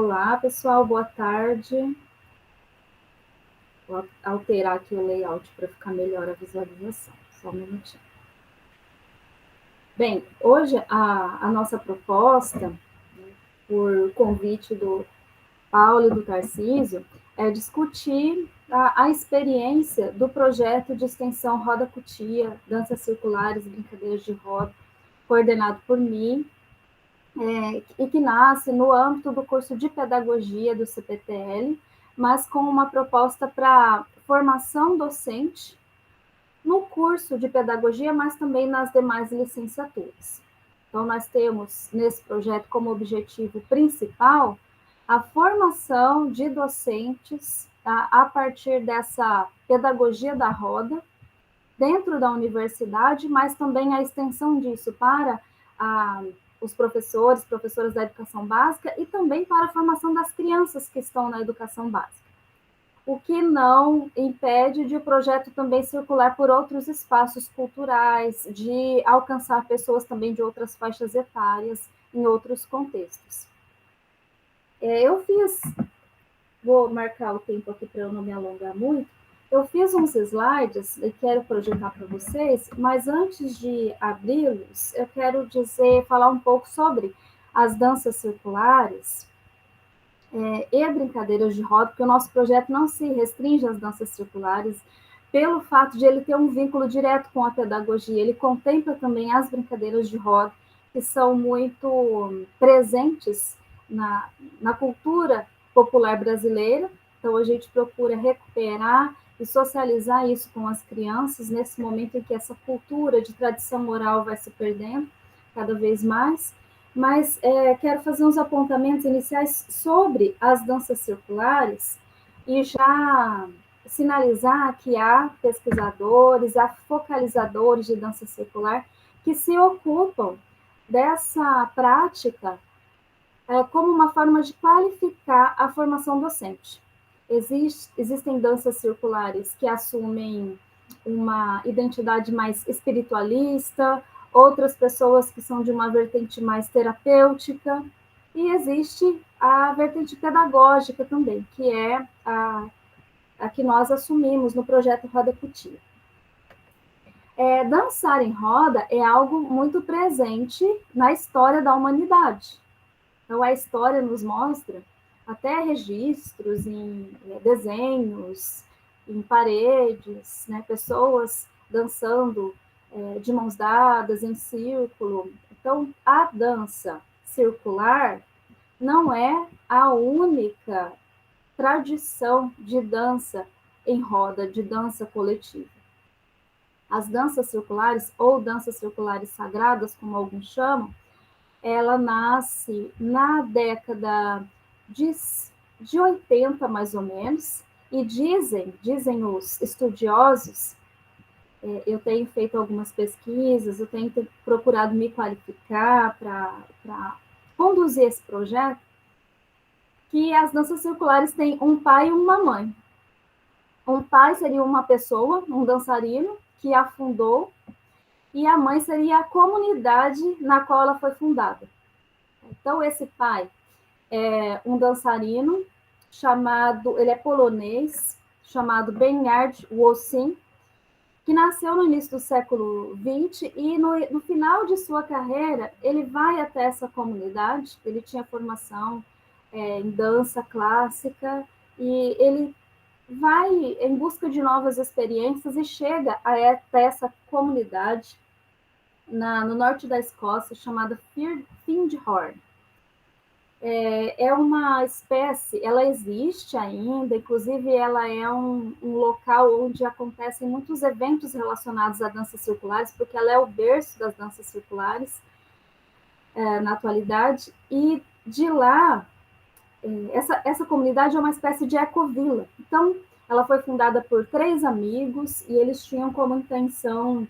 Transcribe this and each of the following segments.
Olá, pessoal, boa tarde. Vou alterar aqui o layout para ficar melhor a visualização. Só um minutinho. Bem, hoje a nossa proposta, por convite do Paulo e do Tarcísio, é discutir a experiência do projeto de extensão Roda Cutia, Danças Circulares e Brincadeiras de Roda, coordenado por mim, e que nasce no âmbito do curso de Pedagogia do CPTL, mas com uma proposta para formação docente no curso de Pedagogia, mas também nas demais licenciaturas. Então, nós temos nesse projeto como objetivo principal a formação de docentes a partir dessa pedagogia da roda, dentro da universidade, mas também a extensão disso para os professores, professoras da educação básica e também para a formação das crianças que estão na educação básica. O que não impede de o projeto também circular por outros espaços culturais, de alcançar pessoas também de outras faixas etárias, em outros contextos. Vou marcar o tempo aqui para eu não me alongar muito, eu fiz uns slides e quero projetar para vocês, mas antes de abri-los, eu quero falar um pouco sobre as danças circulares e brincadeiras de roda, porque o nosso projeto não se restringe às danças circulares, pelo fato de ele ter um vínculo direto com a pedagogia, ele contempla também as brincadeiras de roda, que são muito presentes na cultura popular brasileira, então a gente procura recuperar e socializar isso com as crianças, nesse momento em que essa cultura de tradição oral vai se perdendo cada vez mais, mas quero fazer uns apontamentos iniciais sobre as danças circulares e já sinalizar que há pesquisadores, há focalizadores de dança circular que se ocupam dessa prática como uma forma de qualificar a formação docente. Existem danças circulares que assumem uma identidade mais espiritualista, outras pessoas que são de uma vertente mais terapêutica, e existe a vertente pedagógica também, que é a que nós assumimos no projeto Roda Cutia. Dançar em roda é algo muito presente na história da humanidade. Então, a história nos mostra até registros em desenhos, em paredes, né, pessoas dançando de mãos dadas, em círculo. Então, a dança circular não é a única tradição de dança em roda, de dança coletiva. As danças circulares, ou danças circulares sagradas, como alguns chamam, ela nasce na década de 80, mais ou menos, e dizem os estudiosos, eu tenho feito algumas pesquisas, eu tenho procurado me qualificar para conduzir esse projeto, que as danças circulares têm um pai e uma mãe. Um pai seria uma pessoa, um dançarino, que a fundou, e a mãe seria a comunidade na qual ela foi fundada. Então, esse pai é um dançarino ele é polonês, chamado Bernard Wossin, que nasceu no início do século XX e no final de sua carreira, ele vai até essa comunidade, ele tinha formação em dança clássica e ele vai em busca de novas experiências e chega até essa comunidade no norte da Escócia, chamada Findhorn. É uma espécie, ela existe ainda, inclusive ela é um local onde acontecem muitos eventos relacionados a danças circulares, porque ela é o berço das danças circulares na atualidade, e de lá, essa comunidade é uma espécie de ecovila. Então, ela foi fundada por 3 amigos, e eles tinham como intenção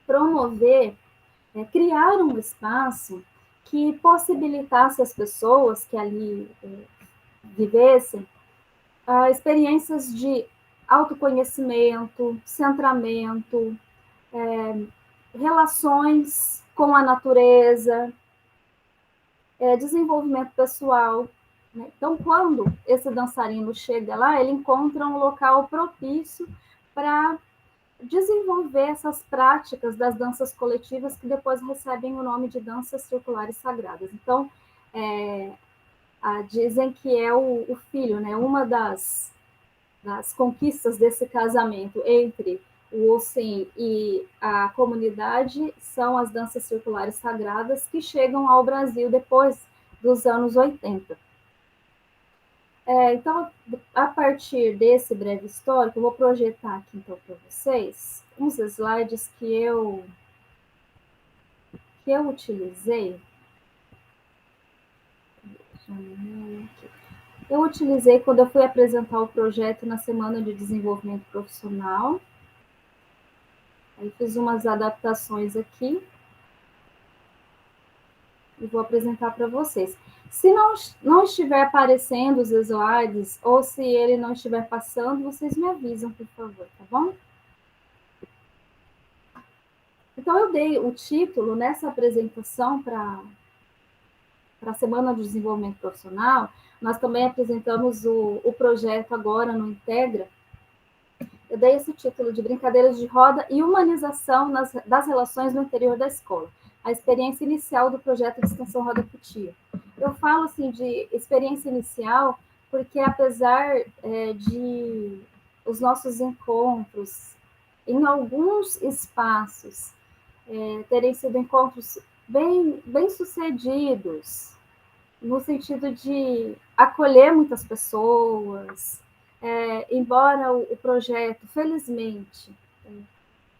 promover, criar um espaço que possibilitasse às pessoas que ali vivessem experiências de autoconhecimento, centramento, relações com a natureza, desenvolvimento pessoal. né? Então, quando esse dançarino chega lá, ele encontra um local propício para desenvolver essas práticas das danças coletivas que depois recebem o nome de danças circulares sagradas. Então, dizem que é o filho, né? Uma das conquistas desse casamento entre o Ocen e a comunidade são as danças circulares sagradas que chegam ao Brasil depois dos anos 80. Então, a partir desse breve histórico, eu vou projetar aqui então para vocês uns slides que eu utilizei. Eu utilizei quando eu fui apresentar o projeto na Semana de Desenvolvimento Profissional. Aí fiz umas adaptações aqui e vou apresentar para vocês. Se não estiver aparecendo os slides, ou se ele não estiver passando, vocês me avisam, por favor, tá bom? Então, eu dei o título nessa apresentação para a Semana de Desenvolvimento Profissional. Nós também apresentamos o projeto agora no Integra. Eu dei esse título de Brincadeiras de Roda e Humanização das Relações no Interior da Escola, a experiência inicial do projeto de extensão Roda Cutia. Eu falo assim de experiência inicial porque, apesar de os nossos encontros em alguns espaços terem sido encontros bem sucedidos, no sentido de acolher muitas pessoas, embora o projeto, felizmente,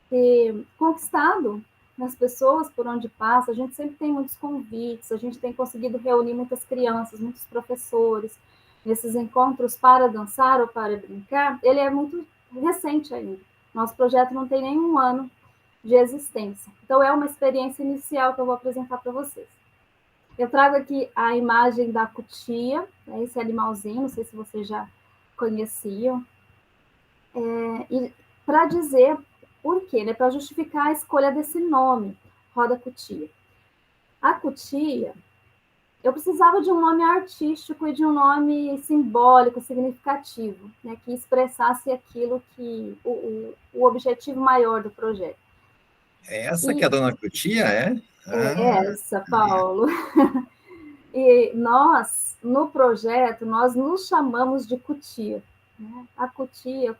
ter conquistado nas pessoas por onde passa, a gente sempre tem muitos convites, a gente tem conseguido reunir muitas crianças, muitos professores, nesses encontros para dançar ou para brincar, ele é muito recente ainda. Nosso projeto não tem nem um ano de existência. Então, é uma experiência inicial que eu vou apresentar para vocês. Eu trago aqui a imagem da cutia, né, esse animalzinho, não sei se vocês já conheciam, e para dizer por quê, né, para justificar a escolha desse nome, roda cutia. A cutia, eu precisava de um nome artístico e de um nome simbólico, significativo, né, que expressasse aquilo que o objetivo maior do projeto. Essa que é a dona Cutia, é? É essa, Paulo. E nós, no projeto, nós nos chamamos de cutia. Né? A cutia.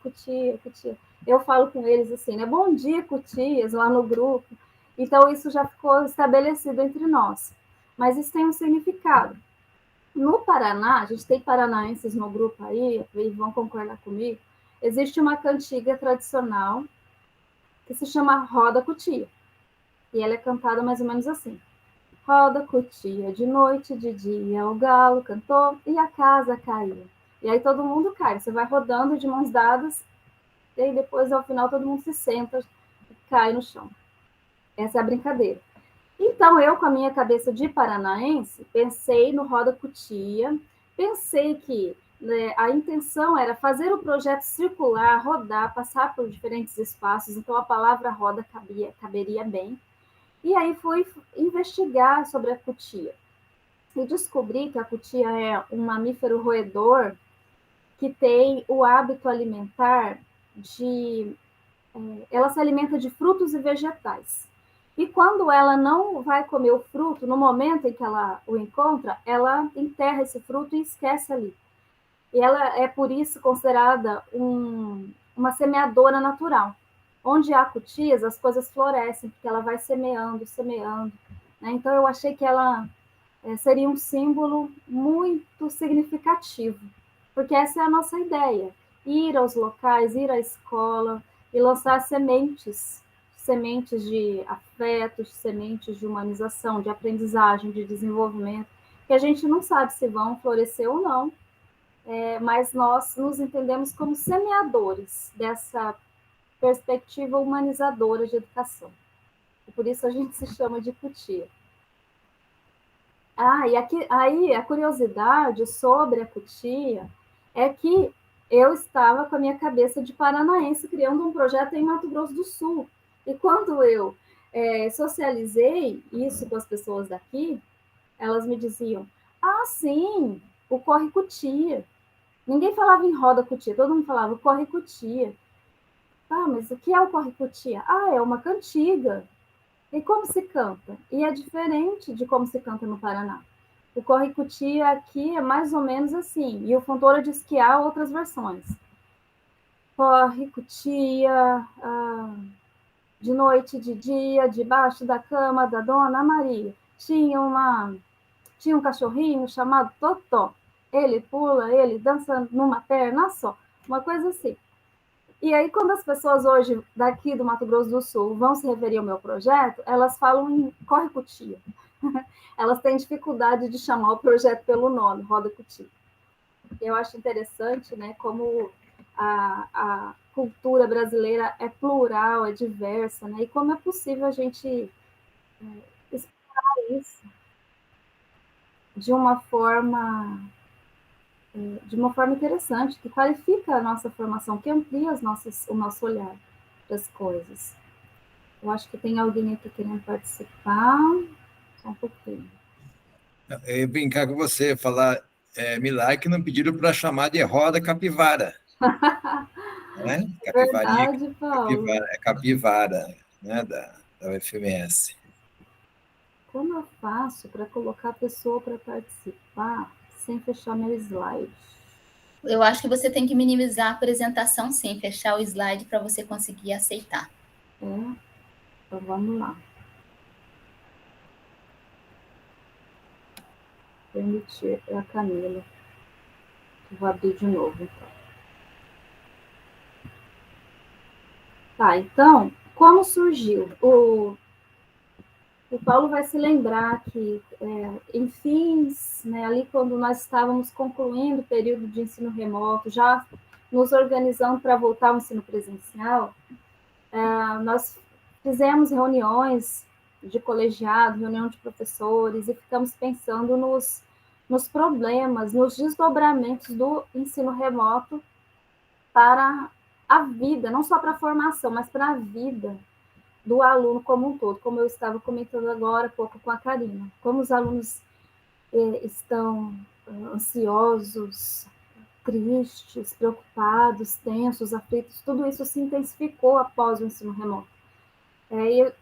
Eu falo com eles assim, né? Bom dia, cutias, lá no grupo. Então, isso já ficou estabelecido entre nós. Mas isso tem um significado. No Paraná, a gente tem paranaenses no grupo aí, e vão concordar comigo, existe uma cantiga tradicional que se chama Roda Cutia. E ela é cantada mais ou menos assim. Roda cutia, de noite, de dia, o galo cantou e a casa caiu. E aí todo mundo cai, você vai rodando de mãos dadas e aí depois, ao final, todo mundo se senta e cai no chão. Essa é a brincadeira. Então, eu, com a minha cabeça de paranaense, pensei no Roda Cutia, pensei que a intenção era fazer o projeto circular, rodar, passar por diferentes espaços, então a palavra roda caberia bem. E aí fui investigar sobre a cutia. E descobri que a cutia é um mamífero roedor que tem o hábito alimentar de... ela se alimenta de frutos e vegetais. E quando ela não vai comer o fruto, no momento em que ela o encontra, ela enterra esse fruto e esquece ali. E ela é, por isso, considerada uma semeadora natural. Onde há cutias, as coisas florescem, porque ela vai semeando. Né? Então, eu achei que ela seria um símbolo muito significativo, porque essa é a nossa ideia, ir aos locais, ir à escola e lançar sementes de afetos, sementes de humanização, de aprendizagem, de desenvolvimento, que a gente não sabe se vão florescer ou não, mas nós nos entendemos como semeadores dessa perspectiva humanizadora de educação. E por isso a gente se chama de cutia. E aqui, aí a curiosidade sobre a cutia é que eu estava com a minha cabeça de paranaense criando um projeto em Mato Grosso do Sul. E quando eu socializei isso com as pessoas daqui, elas me diziam, sim, o corre-cutia. Ninguém falava em roda-cutia, todo mundo falava corre-cutia. Ah, mas o que é o corre-cutia? Ah, é uma cantiga. E como se canta? E é diferente de como se canta no Paraná. O corre-cutia aqui é mais ou menos assim, e o Fontoura diz que há outras versões. Corre-cutia, de noite e de dia, debaixo da cama da Dona Maria, tinha um cachorrinho chamado Totó. Ele pula, ele dança numa perna só, uma coisa assim. E aí, quando as pessoas hoje daqui do Mato Grosso do Sul vão se referir ao meu projeto, elas falam em corre-cutia. Elas têm dificuldade de chamar o projeto pelo nome, Roda Cutia. Eu acho interessante, né, como a cultura brasileira é plural, é diversa, né, e como é possível a gente explorar isso de uma forma interessante, que qualifica a nossa formação, que amplia o nosso olhar das coisas. Eu acho que tem alguém aqui querendo participar. Só um pouquinho. Eu ia brincar com você, falar Milagre que não pediram para chamar de roda capivara. Né? Capivarinha, Verdade, Paulo. é capivara, né? Da UFMS. Como eu faço para colocar a pessoa para participar sem fechar meu slide? Eu acho que você tem que minimizar a apresentação, sim, fechar o slide para você conseguir aceitar. Então vamos lá. Permitir a Camila. Vou abrir de novo, então. Tá, então, como surgiu? O Paulo vai se lembrar que, em fins, né, ali quando nós estávamos concluindo o período de ensino remoto, já nos organizando para voltar ao ensino presencial, nós fizemos reuniões de colegiado, reunião de professores, e ficamos pensando nos problemas, nos desdobramentos do ensino remoto para a vida, não só para a formação, mas para a vida do aluno como um todo, como eu estava comentando agora há pouco com a Karina. Como os alunos estão ansiosos, tristes, preocupados, tensos, aflitos, tudo isso se intensificou após o ensino remoto.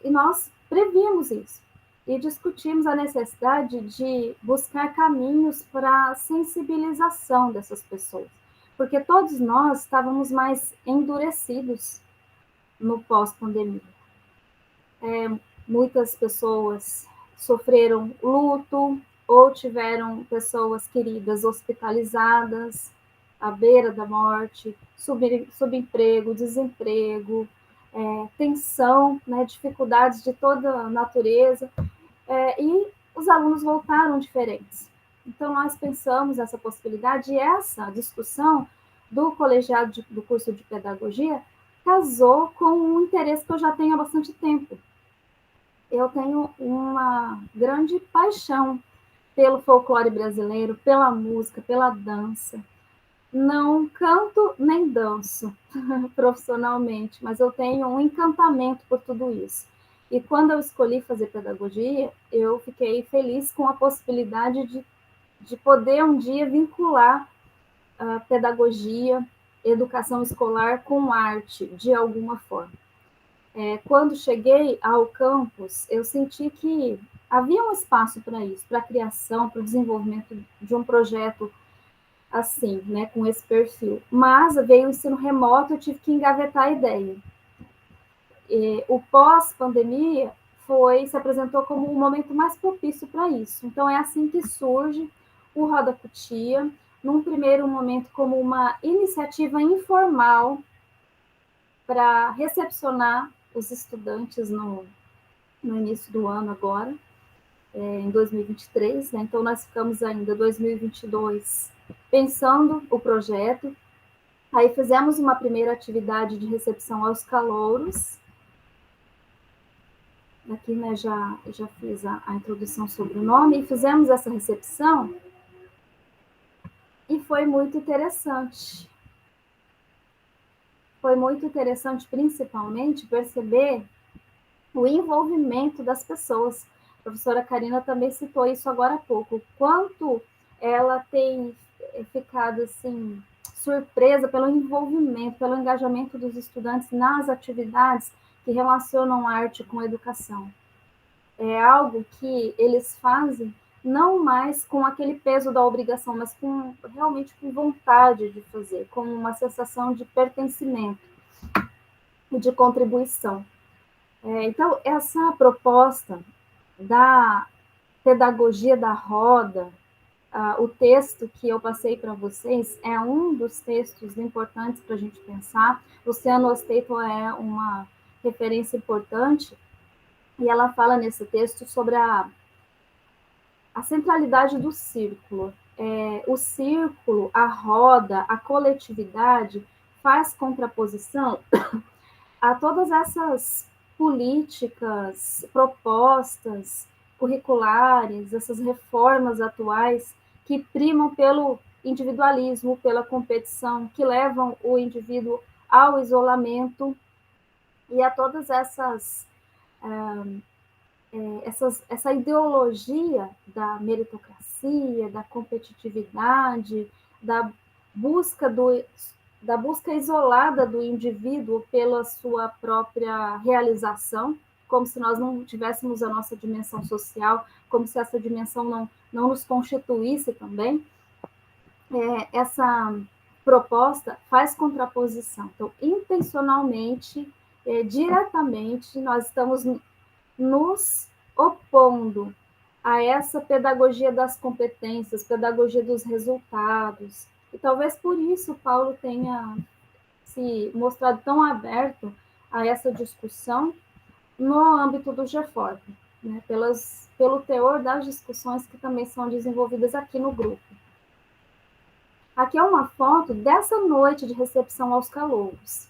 E nós prevíamos isso e discutimos a necessidade de buscar caminhos para a sensibilização dessas pessoas, porque todos nós estávamos mais endurecidos no pós-pandemia. Muitas pessoas sofreram luto ou tiveram pessoas queridas hospitalizadas, à beira da morte, subemprego, desemprego, tensão, né, dificuldades de toda natureza, e os alunos voltaram diferentes. Então, nós pensamos essa possibilidade e essa discussão do colegiado do curso de pedagogia casou com um interesse que eu já tenho há bastante tempo. Eu tenho uma grande paixão pelo folclore brasileiro, pela música, pela dança. Não canto nem danço profissionalmente, mas eu tenho um encantamento por tudo isso. E quando eu escolhi fazer pedagogia, eu fiquei feliz com a possibilidade de poder um dia vincular a pedagogia, educação escolar com arte, de alguma forma. Quando cheguei ao campus, eu senti que havia um espaço para isso, para a criação, para o desenvolvimento de um projeto assim, né, com esse perfil. Mas veio o ensino remoto, eu tive que engavetar a ideia. O pós-pandemia se apresentou como o momento mais propício para isso. Então, é assim que surge o Roda Cutia, num primeiro momento como uma iniciativa informal para recepcionar os estudantes no início do ano agora, em 2023, né? Então nós ficamos ainda 2022 pensando o projeto, aí fizemos uma primeira atividade de recepção aos calouros, aqui, né, já fiz a introdução sobre o nome, e fizemos essa recepção, e foi muito interessante. Foi muito interessante, principalmente, perceber o envolvimento das pessoas. A professora Karina também citou isso agora há pouco, quanto ela tem ficado assim surpresa pelo envolvimento, pelo engajamento dos estudantes nas atividades que relacionam arte com educação. É algo que eles fazem não mais com aquele peso da obrigação, mas realmente com vontade de fazer, com uma sensação de pertencimento e de contribuição. Então, essa proposta da pedagogia da roda, o texto que eu passei para vocês é um dos textos importantes para a gente pensar. Luciano Osteito é uma referência importante, e ela fala nesse texto sobre a centralidade do círculo. O círculo, a roda, a coletividade faz contraposição a todas essas políticas, propostas curriculares, essas reformas atuais que primam pelo individualismo, pela competição, que levam o indivíduo ao isolamento e a todas essa ideologia da meritocracia, da competitividade, da busca isolada do indivíduo pela sua própria realização, como se nós não tivéssemos a nossa dimensão social, como se essa dimensão não nos constituísse também. Essa proposta faz contraposição. Então, intencionalmente, diretamente, nós estamos nos opondo a essa pedagogia das competências, pedagogia dos resultados. E talvez por isso Paulo tenha se mostrado tão aberto a essa discussão no âmbito do GFORP, né, pelo teor das discussões que também são desenvolvidas aqui no grupo. Aqui é uma foto dessa noite de recepção aos calouros.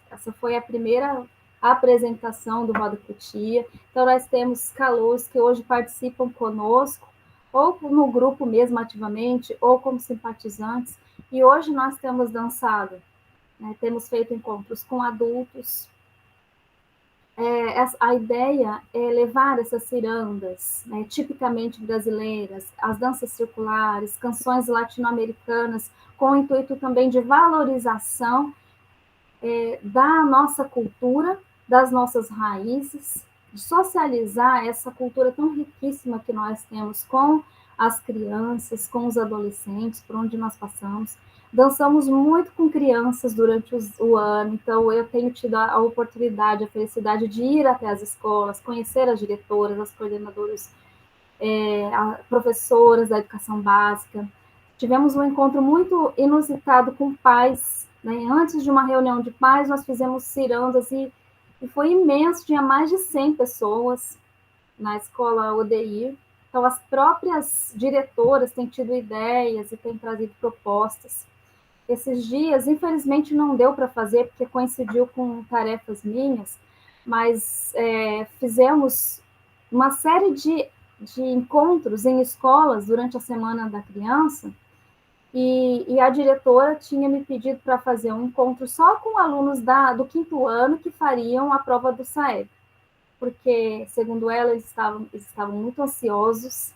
Essa foi a primeira apresentação do Roda Cutia. Então, nós temos calouros que hoje participam conosco, ou no grupo mesmo ativamente, ou como simpatizantes. E hoje nós temos dançado, né, temos feito encontros com adultos. A ideia é levar essas cirandas, né, tipicamente brasileiras, as danças circulares, canções latino-americanas, com o intuito também de valorização da nossa cultura, das nossas raízes, de socializar essa cultura tão riquíssima que nós temos com as crianças, com os adolescentes, por onde nós passamos. Dançamos muito com crianças durante o ano, então eu tenho tido a oportunidade, a felicidade de ir até as escolas, conhecer as diretoras, as coordenadoras, professoras da educação básica. Tivemos um encontro muito inusitado com pais, né? Antes de uma reunião de pais, nós fizemos cirandas e foi imenso, tinha mais de 100 pessoas na escola Odeir. Então, as próprias diretoras têm tido ideias e têm trazido propostas. Esses dias, infelizmente, não deu para fazer, porque coincidiu com tarefas minhas, mas fizemos uma série de encontros em escolas durante a Semana da Criança, e a diretora tinha me pedido para fazer um encontro só com alunos do 5º ano que fariam a prova do SAEB, porque, segundo ela, eles estavam muito ansiosos,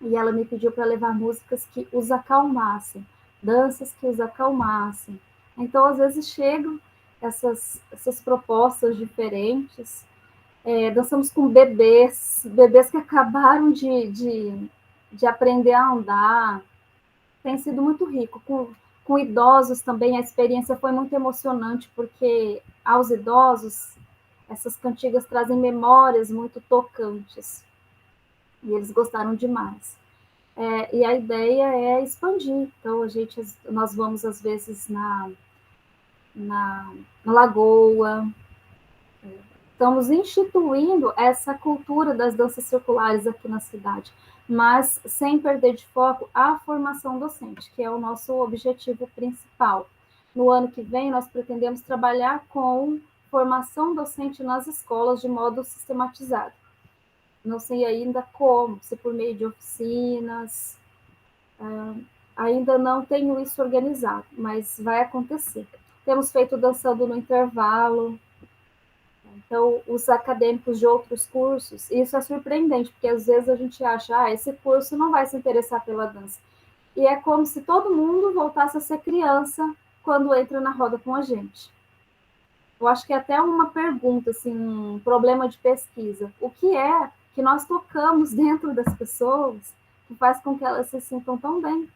e ela me pediu para levar músicas que os acalmassem, danças que os acalmassem. Então, às vezes, chegam essas propostas diferentes. Dançamos com bebês que acabaram de aprender a andar. Tem sido muito rico. Com idosos também, a experiência foi muito emocionante, porque aos idosos, essas cantigas trazem memórias muito tocantes. E eles gostaram demais. E a ideia é expandir. Então, nós vamos, às vezes, na Lagoa. Estamos instituindo essa cultura das danças circulares aqui na cidade, mas sem perder de foco a formação docente, que é o nosso objetivo principal. No ano que vem, nós pretendemos trabalhar com formação docente nas escolas de modo sistematizado. Não sei ainda como, se por meio de oficinas, ainda não tenho isso organizado, mas vai acontecer. Temos feito dançando no intervalo, Então, os acadêmicos de outros cursos, isso é surpreendente, porque às vezes a gente acha, esse curso não vai se interessar pela dança. E é como se todo mundo voltasse a ser criança quando entra na roda com a gente. Eu acho que é até uma pergunta, assim, um problema de pesquisa. O que é que nós tocamos dentro das pessoas que faz com que elas se sintam tão bem?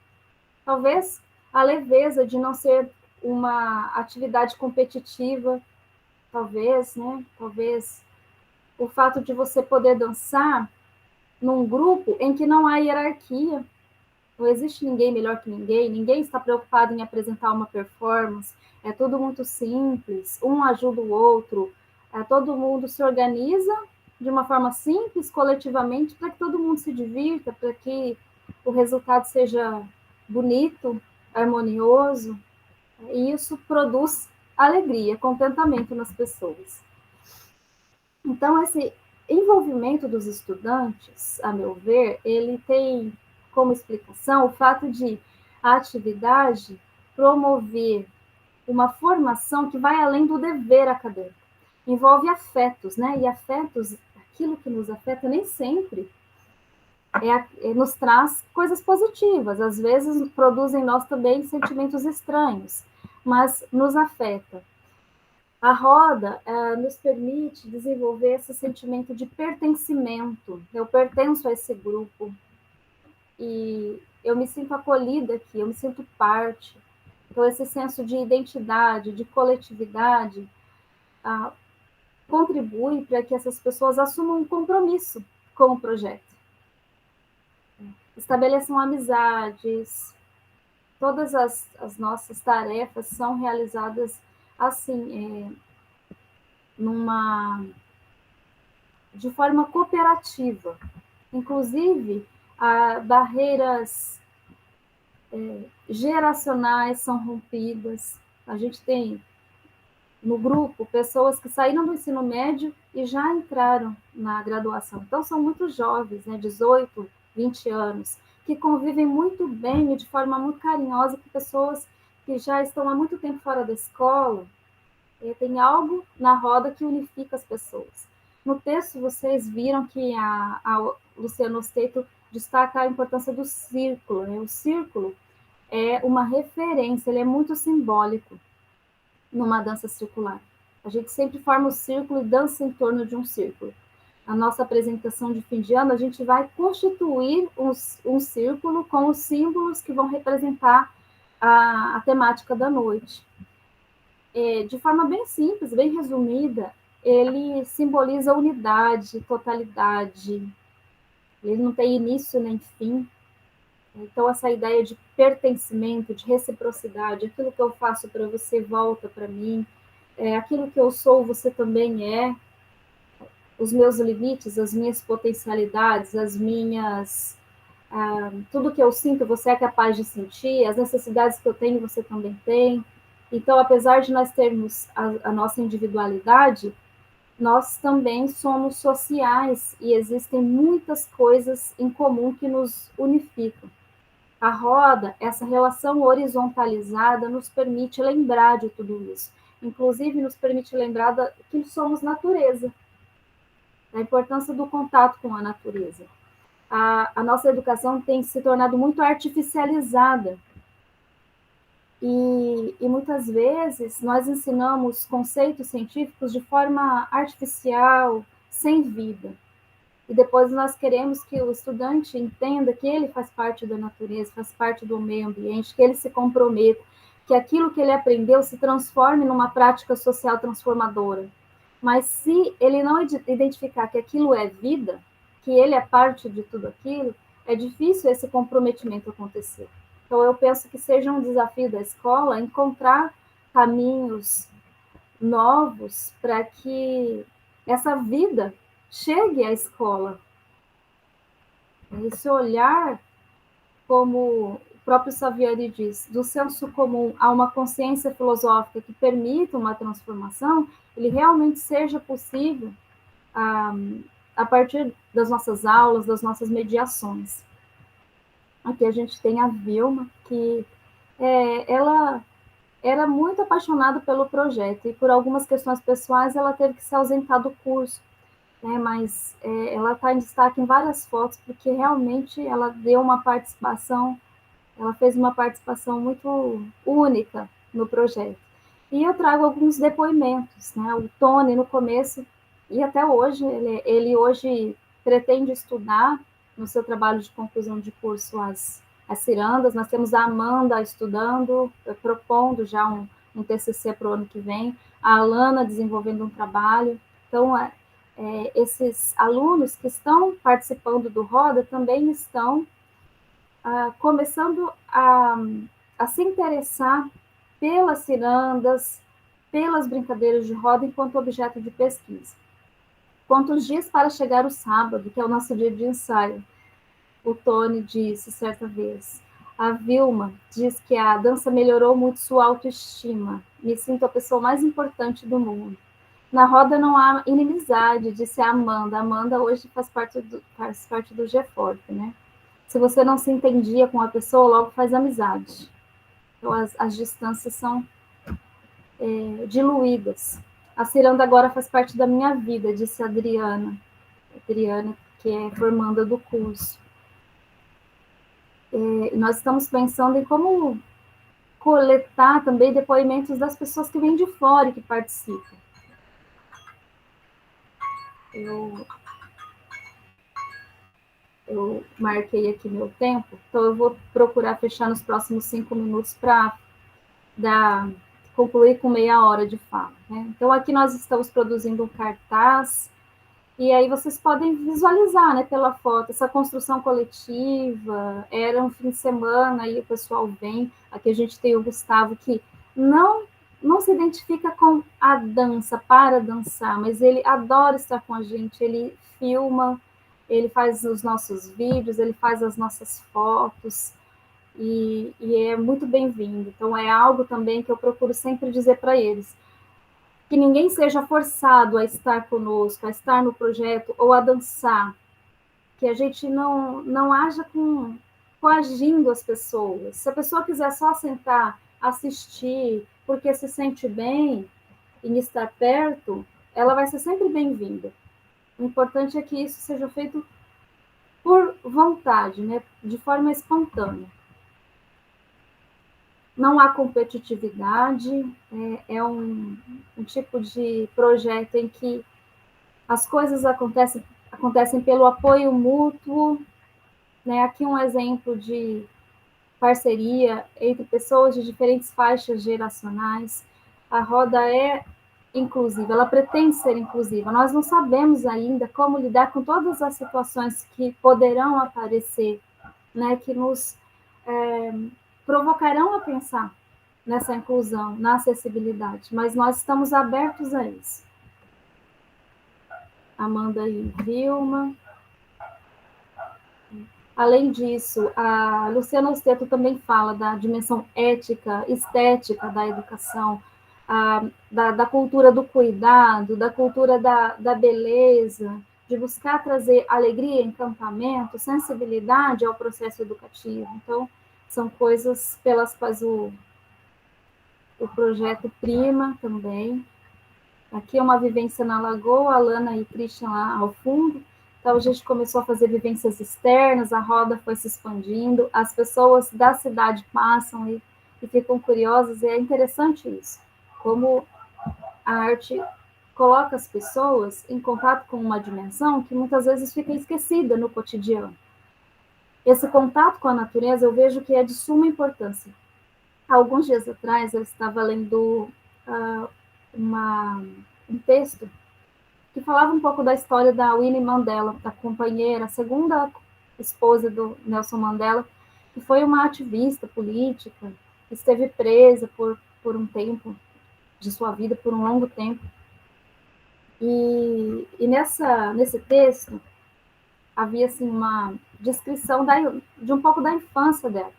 Talvez a leveza de não ser uma atividade competitiva, talvez, né? Talvez o fato de você poder dançar num grupo em que não há hierarquia, não existe ninguém melhor que ninguém, ninguém está preocupado em apresentar uma performance, é tudo muito simples, um ajuda o outro, todo mundo se organiza de uma forma simples, coletivamente, para que todo mundo se divirta, para que o resultado seja bonito, harmonioso, e isso produz alegria, contentamento nas pessoas. Então, esse envolvimento dos estudantes, a meu ver, ele tem como explicação o fato de a atividade promover uma formação que vai além do dever acadêmico. Envolve afetos, né? E afetos, aquilo que nos afeta nem sempre nos traz coisas positivas. Às vezes produz em nós também sentimentos estranhos, mas nos afeta. A roda nos permite desenvolver esse sentimento de pertencimento. Eu pertenço a esse grupo e eu me sinto acolhida aqui, eu me sinto parte. Então, esse senso de identidade, de coletividade, contribui para que essas pessoas assumam um compromisso com o projeto. Estabeleçam amizades. Todas as nossas tarefas são realizadas assim, de forma cooperativa. Inclusive, barreiras geracionais são rompidas. A gente tem no grupo pessoas que saíram do ensino médio e já entraram na graduação. Então, são muito jovens, né, 18, 20 anos, que convivem muito bem e de forma muito carinhosa com pessoas que já estão há muito tempo fora da escola. Tem algo na roda que unifica as pessoas. No texto, vocês viram que a Luciana Osteito destaca a importância do círculo, né? O círculo é uma referência, ele é muito simbólico numa dança circular. A gente sempre forma o círculo e dança em torno de um círculo. A nossa apresentação de fim de ano, a gente vai constituir um círculo com os símbolos que vão representar a temática da noite. De forma bem simples, bem resumida, ele simboliza unidade, totalidade, ele não tem início nem fim. Então, essa ideia de pertencimento, de reciprocidade, aquilo que eu faço para você volta para mim, aquilo que eu sou, você também é, os meus limites, as minhas potencialidades, tudo que eu sinto, você é capaz de sentir, as necessidades que eu tenho, você também tem. Então, apesar de nós termos a nossa individualidade, nós também somos sociais e existem muitas coisas em comum que nos unificam. A roda, essa relação horizontalizada, nos permite lembrar de tudo isso. Inclusive, nos permite lembrar que somos natureza, da importância do contato com a natureza. A nossa educação tem se tornado muito artificializada. E muitas vezes nós ensinamos conceitos científicos de forma artificial, sem vida. E depois nós queremos que o estudante entenda que ele faz parte da natureza, faz parte do meio ambiente, que ele se comprometa, que aquilo que ele aprendeu se transforme numa prática social transformadora. Mas se ele não identificar que aquilo é vida, que ele é parte de tudo aquilo, é difícil esse comprometimento acontecer. Então, eu penso que seja um desafio da escola encontrar caminhos novos para que essa vida chegue à escola. Esse olhar, como o próprio Saviani diz, do senso comum a uma consciência filosófica que permita uma transformação, ele realmente seja possível a partir das nossas aulas, das nossas mediações. Aqui a gente tem a Vilma, que ela era muito apaixonada pelo projeto e por algumas questões pessoais ela teve que se ausentar do curso, né? Mas ela está em destaque em várias fotos porque realmente ela deu uma participação, ela fez uma participação muito única no projeto. E eu trago alguns depoimentos, né? O Tony, no começo, e até hoje, ele hoje pretende estudar no seu trabalho de conclusão de curso as cirandas. Nós temos a Amanda estudando, propondo já um TCC para o ano que vem, a Alana desenvolvendo um trabalho. Então, esses alunos que estão participando do Roda também estão começando a se interessar pelas cirandas, pelas brincadeiras de roda enquanto objeto de pesquisa. Quantos dias para chegar o sábado, que é o nosso dia de ensaio? O Tony disse certa vez. A Vilma diz que a dança melhorou muito sua autoestima. Me sinto a pessoa mais importante do mundo. Na roda não há inimizade, disse a Amanda. A Amanda hoje faz parte do GFORP, né? Se você não se entendia com a pessoa, logo faz amizade. Então, as distâncias são diluídas. A ciranda agora faz parte da minha vida, disse a Adriana. Adriana, que é formanda do curso. Nós estamos pensando em como coletar também depoimentos das pessoas que vêm de fora e que participam. Eu marquei aqui meu tempo, então eu vou procurar fechar nos próximos 5 minutos para concluir com meia hora de fala, né? Então, aqui nós estamos produzindo um cartaz, e aí vocês podem visualizar, né, pela foto, essa construção coletiva. Era um fim de semana, aí o pessoal vem. Aqui a gente tem o Gustavo, que não se identifica com a dança, para dançar, mas ele adora estar com a gente, ele filma, ele faz os nossos vídeos, ele faz as nossas fotos, e é muito bem-vindo. Então, é algo também que eu procuro sempre dizer para eles, que ninguém seja forçado a estar conosco, a estar no projeto ou a dançar, que a gente não haja coagindo as pessoas. Se a pessoa quiser só sentar, assistir, porque se sente bem em estar perto, ela vai ser sempre bem-vinda. O importante é que isso seja feito por vontade, né? De forma espontânea. Não há competitividade, é um tipo de projeto em que as coisas acontecem pelo apoio mútuo, né? Aqui um exemplo de parceria entre pessoas de diferentes faixas geracionais. A roda é inclusiva, ela pretende ser inclusiva. Nós não sabemos ainda como lidar com todas as situações que poderão aparecer, né? Que nos provocarão a pensar nessa inclusão, na acessibilidade, mas nós estamos abertos a isso. Amanda e Vilma. Além disso, a Luciana Osteto também fala da dimensão ética, estética da educação, da cultura do cuidado, da cultura da beleza, de buscar trazer alegria, encantamento, sensibilidade ao processo educativo. Então, são coisas pelas quais o projeto prima também. Aqui é uma vivência na Lagoa, a Lana e Christian lá ao fundo. Então, a gente começou a fazer vivências externas, a roda foi se expandindo, as pessoas da cidade passam e ficam curiosas, e é interessante isso, como a arte coloca as pessoas em contato com uma dimensão que muitas vezes fica esquecida no cotidiano. Esse contato com a natureza eu vejo que é de suma importância. Há alguns dias atrás eu estava lendo um texto que falava um pouco da história da Winnie Mandela, da companheira, a segunda esposa do Nelson Mandela, que foi uma ativista política, que esteve presa por um tempo de sua vida, por um longo tempo. E nesse texto havia assim, uma descrição de um pouco da infância dela,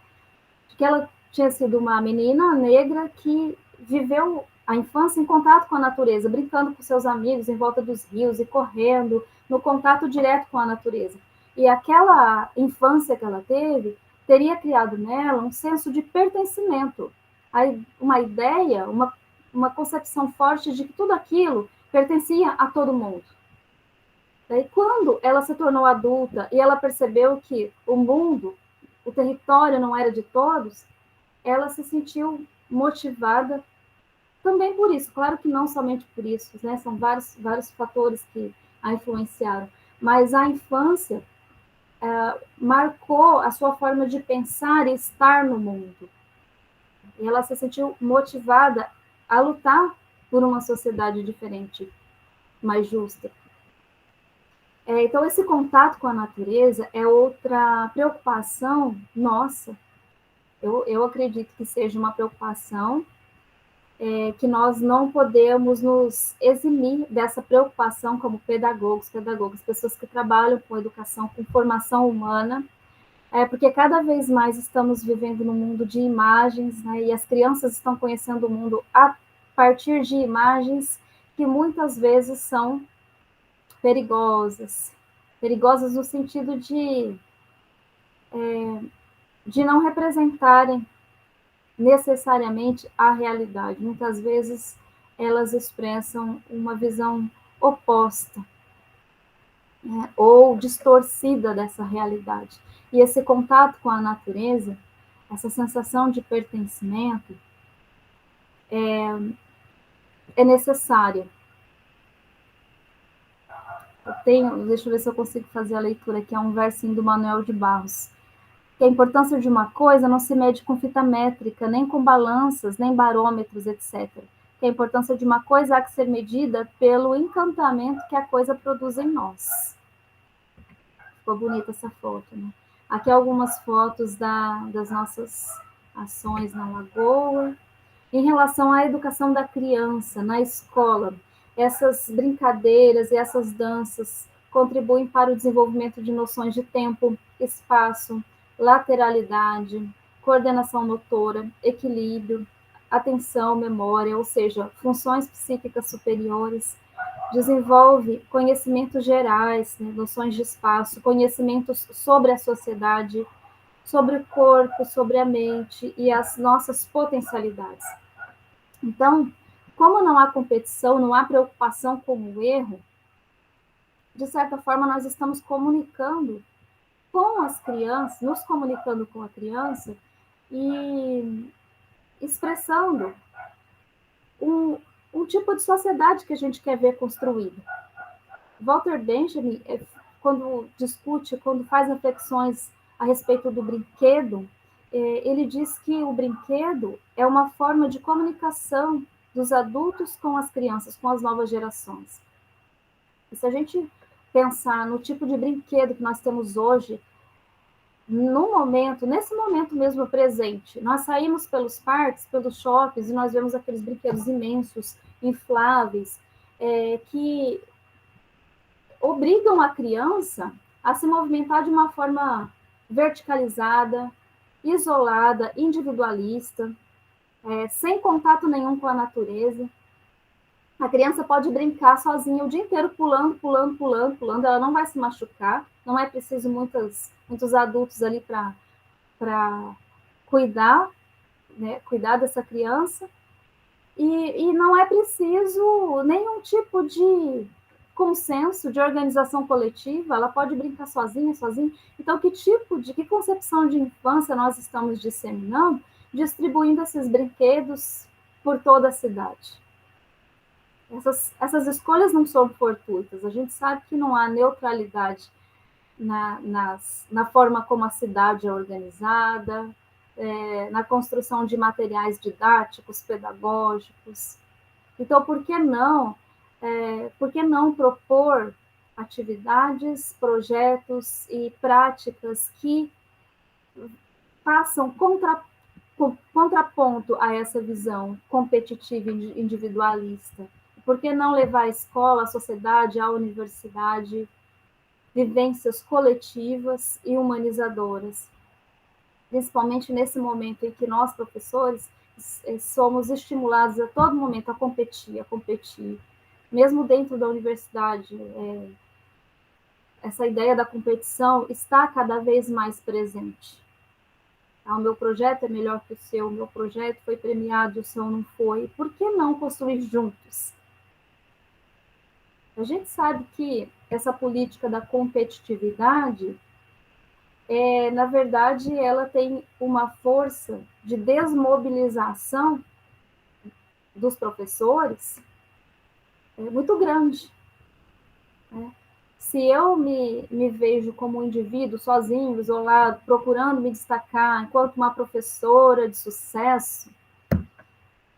de que ela tinha sido uma menina negra que viveu a infância em contato com a natureza, brincando com seus amigos em volta dos rios e correndo, no contato direto com a natureza. E aquela infância que ela teve teria criado nela um senso de pertencimento uma ideia, uma concepção forte de que tudo aquilo pertencia a todo mundo. Daí, quando ela se tornou adulta e ela percebeu que o mundo, o território não era de todos, ela se sentiu motivada também por isso. Claro que não somente por isso, né? São vários fatores que a influenciaram. Mas a infância marcou a sua forma de pensar e estar no mundo. E ela se sentiu motivada a lutar por uma sociedade diferente, mais justa. Então, esse contato com a natureza é outra preocupação nossa. Eu acredito que seja uma preocupação que nós não podemos nos eximir dessa preocupação como pedagogas, pessoas que trabalham com educação, com formação humana, porque cada vez mais estamos vivendo num mundo de imagens, né, e as crianças estão conhecendo o mundo a partir de imagens que muitas vezes são perigosas no sentido de não representarem necessariamente a realidade. Muitas vezes elas expressam uma visão oposta, né, ou distorcida dessa realidade. E esse contato com a natureza, essa sensação de pertencimento, é necessária. Deixa eu ver se eu consigo fazer a leitura aqui, é um versinho do Manuel de Barros. Que a importância de uma coisa não se mede com fita métrica, nem com balanças, nem barômetros, etc. Que a importância de uma coisa há que ser medida pelo encantamento que a coisa produz em nós. Ficou bonita essa foto, né? Aqui algumas fotos das nossas ações na Lagoa. Em relação à educação da criança na escola, essas brincadeiras e essas danças contribuem para o desenvolvimento de noções de tempo, espaço, lateralidade, coordenação motora, equilíbrio, atenção, memória, ou seja, funções psíquicas superiores. Desenvolve conhecimentos gerais, né, noções de espaço, conhecimentos sobre a sociedade, sobre o corpo, sobre a mente e as nossas potencialidades. Então, como não há competição, não há preocupação com o erro, de certa forma nós estamos comunicando com as crianças, nos comunicando com a criança e expressando um tipo de sociedade que a gente quer ver construída. Walter Benjamin, quando faz reflexões a respeito do brinquedo, ele diz que o brinquedo é uma forma de comunicação dos adultos com as crianças, com as novas gerações. E se a gente pensar no tipo de brinquedo que nós temos hoje, nesse momento mesmo presente, nós saímos pelos parques, pelos shoppings, e nós vemos aqueles brinquedos imensos, infláveis, que obrigam a criança a se movimentar de uma forma verticalizada, isolada, individualista, sem contato nenhum com a natureza. A criança pode brincar sozinha o dia inteiro, pulando, ela não vai se machucar, não é preciso muitos adultos ali para cuidar, né, cuidar dessa criança, e não é preciso nenhum tipo de consenso, de organização coletiva, ela pode brincar sozinha. Então, que concepção de infância nós estamos disseminando, distribuindo esses brinquedos por toda a cidade? Essas escolhas não são fortuitas, a gente sabe que não há neutralidade na forma como a cidade é organizada, na construção de materiais didáticos, pedagógicos. Então, por que não propor atividades, projetos e práticas que façam contraponto a essa visão competitiva e individualista? Por que não levar a escola, a sociedade, a universidade, vivências coletivas e humanizadoras? Principalmente nesse momento em que nós, professores, somos estimulados a todo momento a competir. Mesmo dentro da universidade, essa ideia da competição está cada vez mais presente. O meu projeto é melhor que o seu, o meu projeto foi premiado e o seu não foi. Por que não construir juntos? A gente sabe que essa política da competitividade, na verdade, ela tem uma força de desmobilização dos professores muito grande. Né? Se eu me vejo como um indivíduo sozinho, isolado, procurando me destacar enquanto uma professora de sucesso,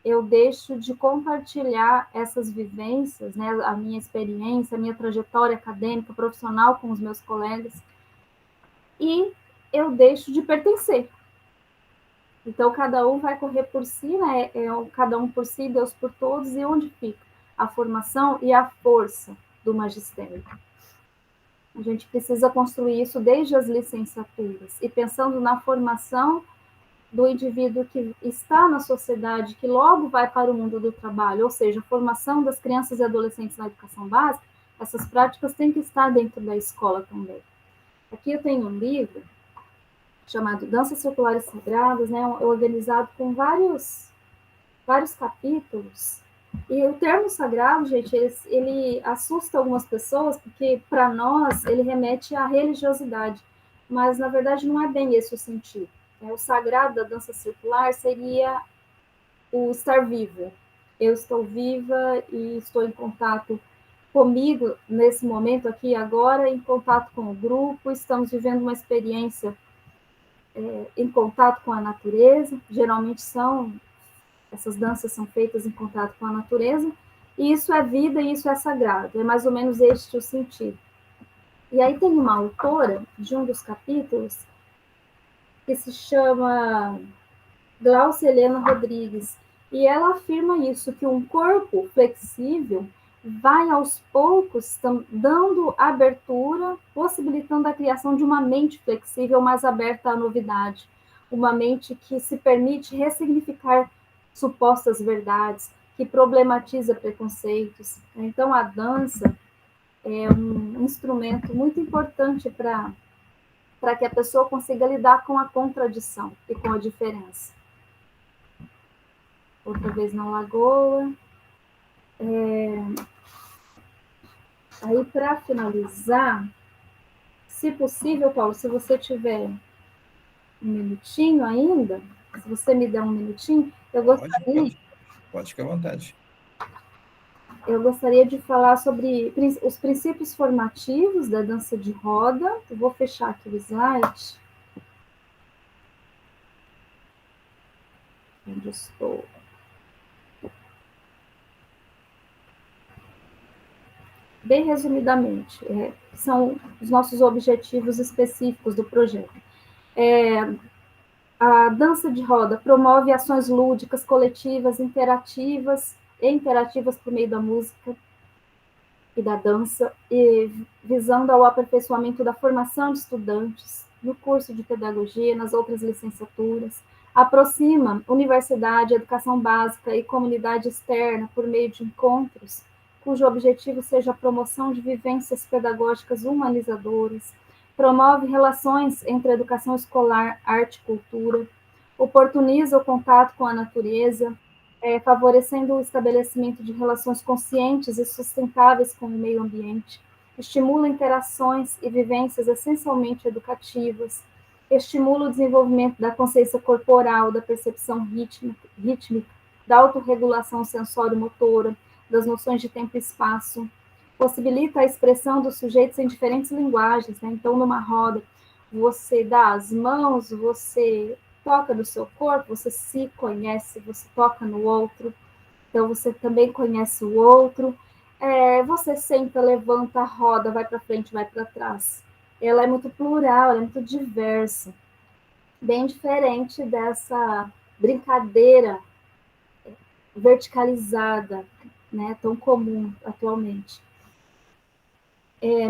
eu deixo de compartilhar essas vivências, né, a minha experiência, a minha trajetória acadêmica, profissional com os meus colegas, e eu deixo de pertencer. Então, cada um vai correr por si, né, cada um por si, Deus por todos, e onde fica a formação e a força do magistério? A gente precisa construir isso desde as licenciaturas, e pensando na formação do indivíduo que está na sociedade, que logo vai para o mundo do trabalho, ou seja, a formação das crianças e adolescentes na educação básica, essas práticas têm que estar dentro da escola também. Aqui eu tenho um livro chamado Danças Circulares Sagradas, né, organizado com vários capítulos. E o termo sagrado, gente, ele assusta algumas pessoas, porque para nós ele remete à religiosidade, mas na verdade não é bem esse o sentido. O sagrado da dança circular seria o estar vivo. Eu estou viva e estou em contato comigo nesse momento aqui agora, em contato com o grupo, estamos vivendo uma experiência em contato com a natureza, geralmente essas danças são feitas em contato com a natureza, e isso é vida e isso é sagrado, é mais ou menos este o sentido. E aí tem uma autora de um dos capítulos que se chama Glaucia Helena Rodrigues, e ela afirma isso, que um corpo flexível vai aos poucos dando abertura, possibilitando a criação de uma mente flexível mais aberta à novidade, uma mente que se permite ressignificar supostas verdades, que problematiza preconceitos. Então, a dança é um instrumento muito importante para que a pessoa consiga lidar com a contradição e com a diferença. Outra vez na Lagoa. Aí, para finalizar, se possível, Paulo, se você tiver um minutinho ainda, se você me der um minutinho, eu gostaria... Pode ficar à vontade. Eu gostaria de falar sobre os princípios formativos da dança de roda. Eu vou fechar aqui o slide. Onde estou? Bem resumidamente, são os nossos objetivos específicos do projeto. A dança de roda promove ações lúdicas, coletivas, interativas por meio da música e da dança, e visando ao aperfeiçoamento da formação de estudantes no curso de pedagogia, nas outras licenciaturas, aproxima universidade, educação básica e comunidade externa por meio de encontros, cujo objetivo seja a promoção de vivências pedagógicas humanizadoras, promove relações entre a educação escolar, arte e cultura, oportuniza o contato com a natureza, favorecendo o estabelecimento de relações conscientes e sustentáveis com o meio ambiente, estimula interações e vivências essencialmente educativas, estimula o desenvolvimento da consciência corporal, da percepção rítmica, da autorregulação sensório-motora, das noções de tempo e espaço, possibilita a expressão dos sujeitos em diferentes linguagens, né? Então, numa roda, você dá as mãos, você toca no seu corpo, você se conhece, você toca no outro, então você também conhece o outro, você senta, levanta, roda, vai para frente, vai para trás. Ela é muito plural, ela é muito diversa, bem diferente dessa brincadeira verticalizada, né, tão comum atualmente.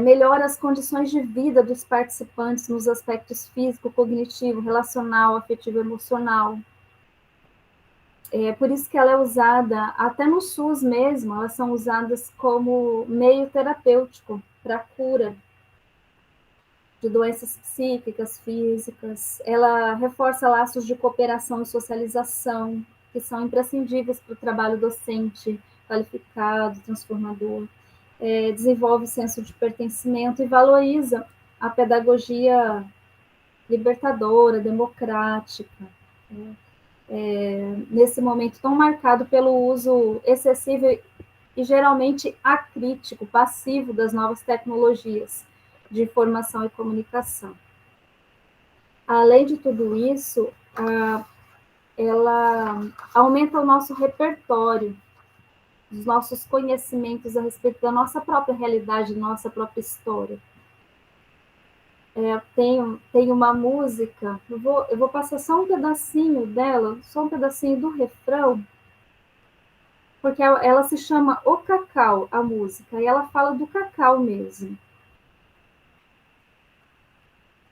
Melhora as condições de vida dos participantes nos aspectos físico, cognitivo, relacional, afetivo, emocional. Por isso que ela é usada, até no SUS mesmo, elas são usadas como meio terapêutico para cura. de doenças psíquicas, físicas. Ela reforça laços de cooperação e socialização, que são imprescindíveis para o trabalho docente qualificado, transformador. Desenvolve senso de pertencimento e valoriza a pedagogia libertadora, democrática, nesse momento tão marcado pelo uso excessivo e geralmente acrítico, passivo das novas tecnologias de informação e comunicação. Além de tudo isso, ela aumenta o nosso repertório, os nossos conhecimentos a respeito da nossa própria realidade, da nossa própria história. Tem uma música, eu vou passar só um pedacinho dela, só um pedacinho do refrão, porque ela se chama O Cacau, a música, e ela fala do cacau mesmo.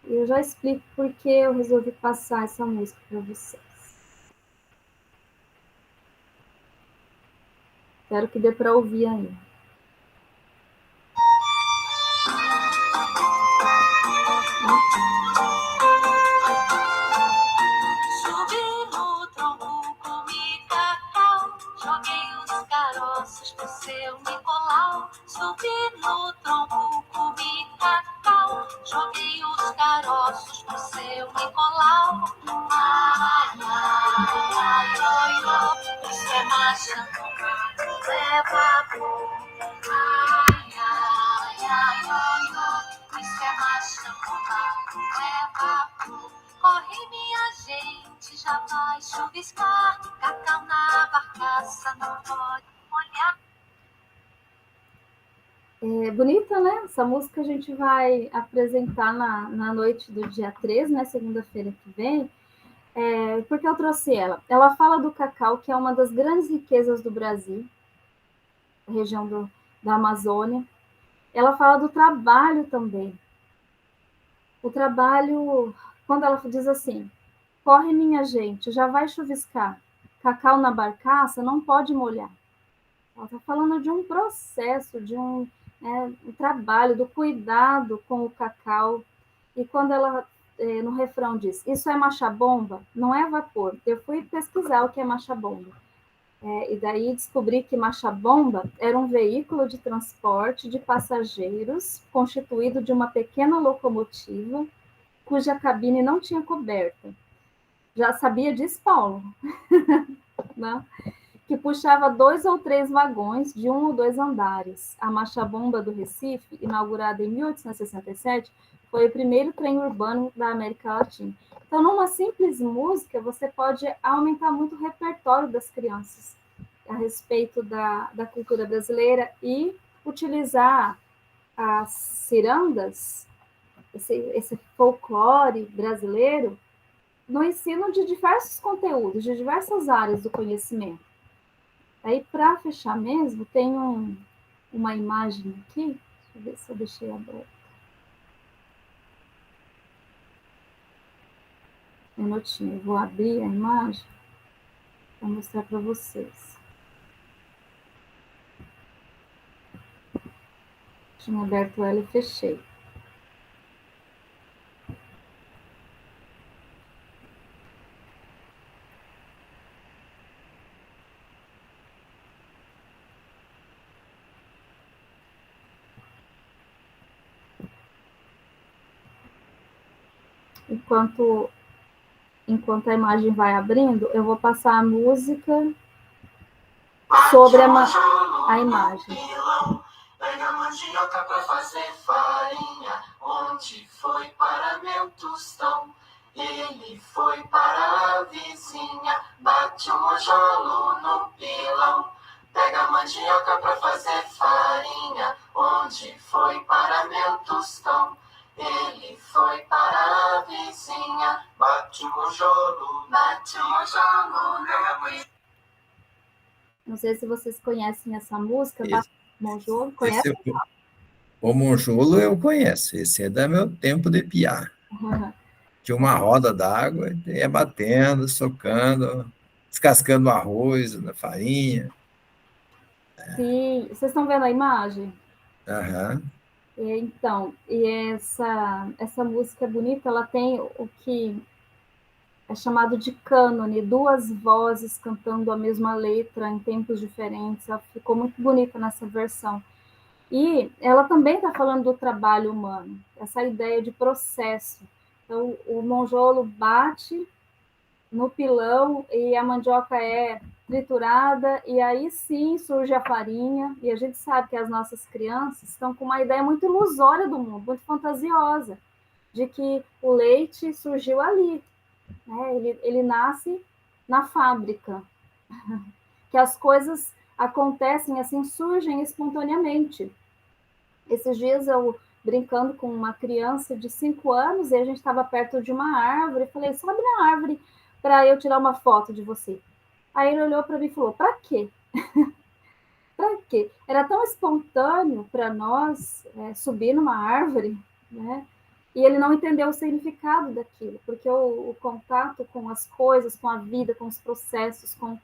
Eu já explico por que eu resolvi passar essa música para vocês. Espero que dê para ouvir ainda. Subi no tronco, comi cacau, joguei os caroços pro seu Nicolau. Subi no tronco, comi cacau, joguei os caroços pro seu Nicolau. Ai, ai, ai, oi, oi, isso é macha, é babu. Ai, ai, ai, oi, oi, isso é macha, é babu. Corre, minha gente, já vai chuviscar, cacau na barcaça, não pode molhar. Bonita, né? Essa música a gente vai apresentar na noite do dia 3, né? Segunda-feira que vem. Por que eu trouxe ela? Ela fala do cacau, que é uma das grandes riquezas do Brasil, a região da Amazônia. Ela fala do trabalho também. O trabalho, quando ela diz assim, corre, minha gente, já vai chuviscar, cacau na barcaça, não pode molhar. Ela está falando de um processo, de um trabalho, do cuidado com o cacau. E quando ela, no refrão, diz, isso é macha-bomba? Não é vapor. Eu fui pesquisar o que é macha-bomba. E daí descobri que macha-bomba era um veículo de transporte de passageiros constituído de uma pequena locomotiva cuja cabine não tinha coberta. Já sabia disso, Paulo? Né? Que puxava 2 ou 3 vagões de 1 ou 2 andares. A macha-bomba do Recife, inaugurada em 1867, foi o primeiro trem urbano da América Latina. Então, numa simples música, você pode aumentar muito o repertório das crianças a respeito da cultura brasileira e utilizar as cirandas, esse folclore brasileiro, no ensino de diversos conteúdos, de diversas áreas do conhecimento. Aí, para fechar mesmo, tem uma imagem aqui, deixa eu ver se eu deixei aberta. Um minutinho, eu vou abrir a imagem para mostrar para vocês. Tinha aberto ela e fechei. Enquanto a imagem vai abrindo, eu vou passar a música sobre a imagem. Pega mandioca pra fazer farinha, onde foi para meu tostão? Ele foi para a vizinha, bate um monjolo no pilão. Pega mandioca pra fazer farinha, onde foi para meu tostão? Ele foi para a vizinha, bate um monjolo no Não sei se vocês conhecem essa música, Monjolo, conhece? O monjolo eu conheço, esse é do meu tempo de piar. Uhum. Tinha uma roda d'água, ia batendo, socando, descascando o arroz, a farinha. Sim, vocês estão vendo a imagem? Aham. Então, e essa música é bonita, ela tem o que é chamado de cânone, 2 vozes cantando a mesma letra em tempos diferentes. Ela ficou muito bonita nessa versão. E ela também está falando do trabalho humano, essa ideia de processo. Então, o monjolo bate no pilão e a mandioca é triturada, e aí sim surge a farinha, e a gente sabe que as nossas crianças estão com uma ideia muito ilusória do mundo, muito fantasiosa, de que o leite surgiu ali, né? Ele nasce na fábrica, que as coisas acontecem assim, surgem espontaneamente. Esses dias eu brincando com uma criança de 5 anos, e a gente estava perto de uma árvore, e falei, sobe na árvore para eu tirar uma foto de você. Aí ele olhou para mim e falou, para quê? Para quê? Era tão espontâneo para nós subir numa árvore, né? E ele não entendeu o significado daquilo, porque o contato com as coisas, com a vida, com os processos, com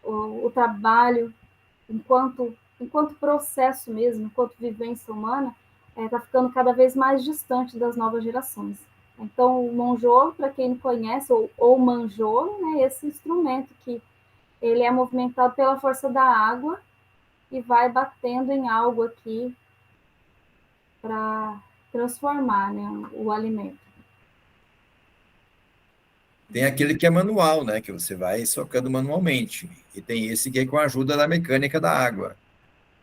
o trabalho, enquanto processo mesmo, enquanto vivência humana, está ficando cada vez mais distante das novas gerações. Então, o monjolo, para quem não conhece, ou manjolo, né, esse instrumento que ele é movimentado pela força da água e vai batendo em algo aqui para transformar, né, o alimento. Tem aquele que é manual, né? Que você vai socando manualmente. E tem esse que é com a ajuda da mecânica da água.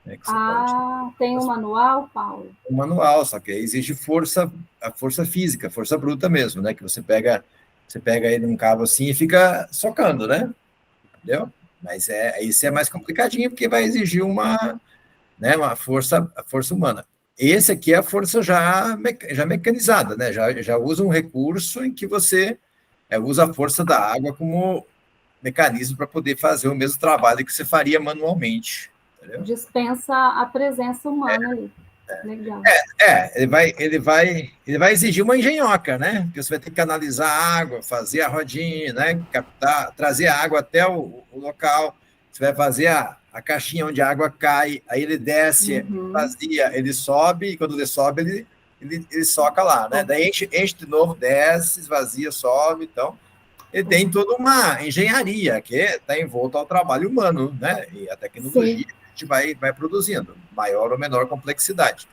Né, que você pode... Tem um manual, Paulo? Um manual, só que exige força, a força física, força bruta mesmo, né? Que você pega aí num cabo assim e fica socando, né? Entendeu? Mas esse é mais complicadinho, porque vai exigir uma força, a força humana. Esse aqui é a força já mecanizada, né? Já usa um recurso em que você usa a força da água como mecanismo para poder fazer o mesmo trabalho que você faria manualmente. Entendeu? Dispensa a presença humana ali. Legal. Ele vai exigir uma engenhoca, né? Porque você vai ter que analisar a água, fazer a rodinha, né? Captar, trazer a água até o local. Você vai fazer a caixinha onde a água cai, aí ele desce, vazia, ele sobe, e quando ele sobe, ele soca lá, né? Daí enche de novo, desce, esvazia, sobe, então... Ele tem toda uma engenharia que está envolta ao trabalho humano, né? E a tecnologia que a gente vai produzindo, maior ou menor complexidade.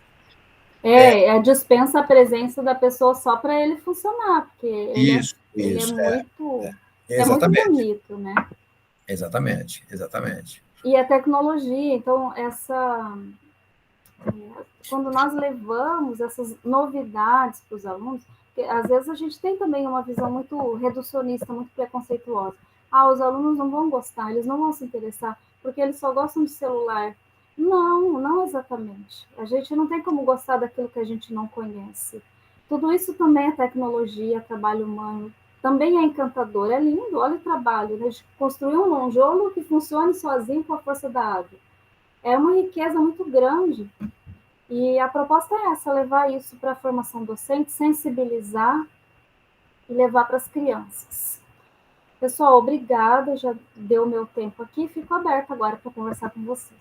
Dispensa a presença da pessoa só para ele funcionar, porque ele é muito bonito, né? Exatamente. E a tecnologia, então, quando nós levamos essas novidades para os alunos, porque às vezes a gente tem também uma visão muito reducionista, muito preconceituosa. Os alunos não vão gostar, eles não vão se interessar, porque eles só gostam de celular. Não exatamente. A gente não tem como gostar daquilo que a gente não conhece. Tudo isso também é tecnologia, trabalho humano. Também é encantador, é lindo, olha o trabalho, né? De construir um monjolo que funcione sozinho com a força da água. É uma riqueza muito grande. E a proposta é essa, levar isso para a formação docente, sensibilizar e levar para as crianças. Pessoal, obrigada, já deu meu tempo aqui, fico aberta agora para conversar com vocês.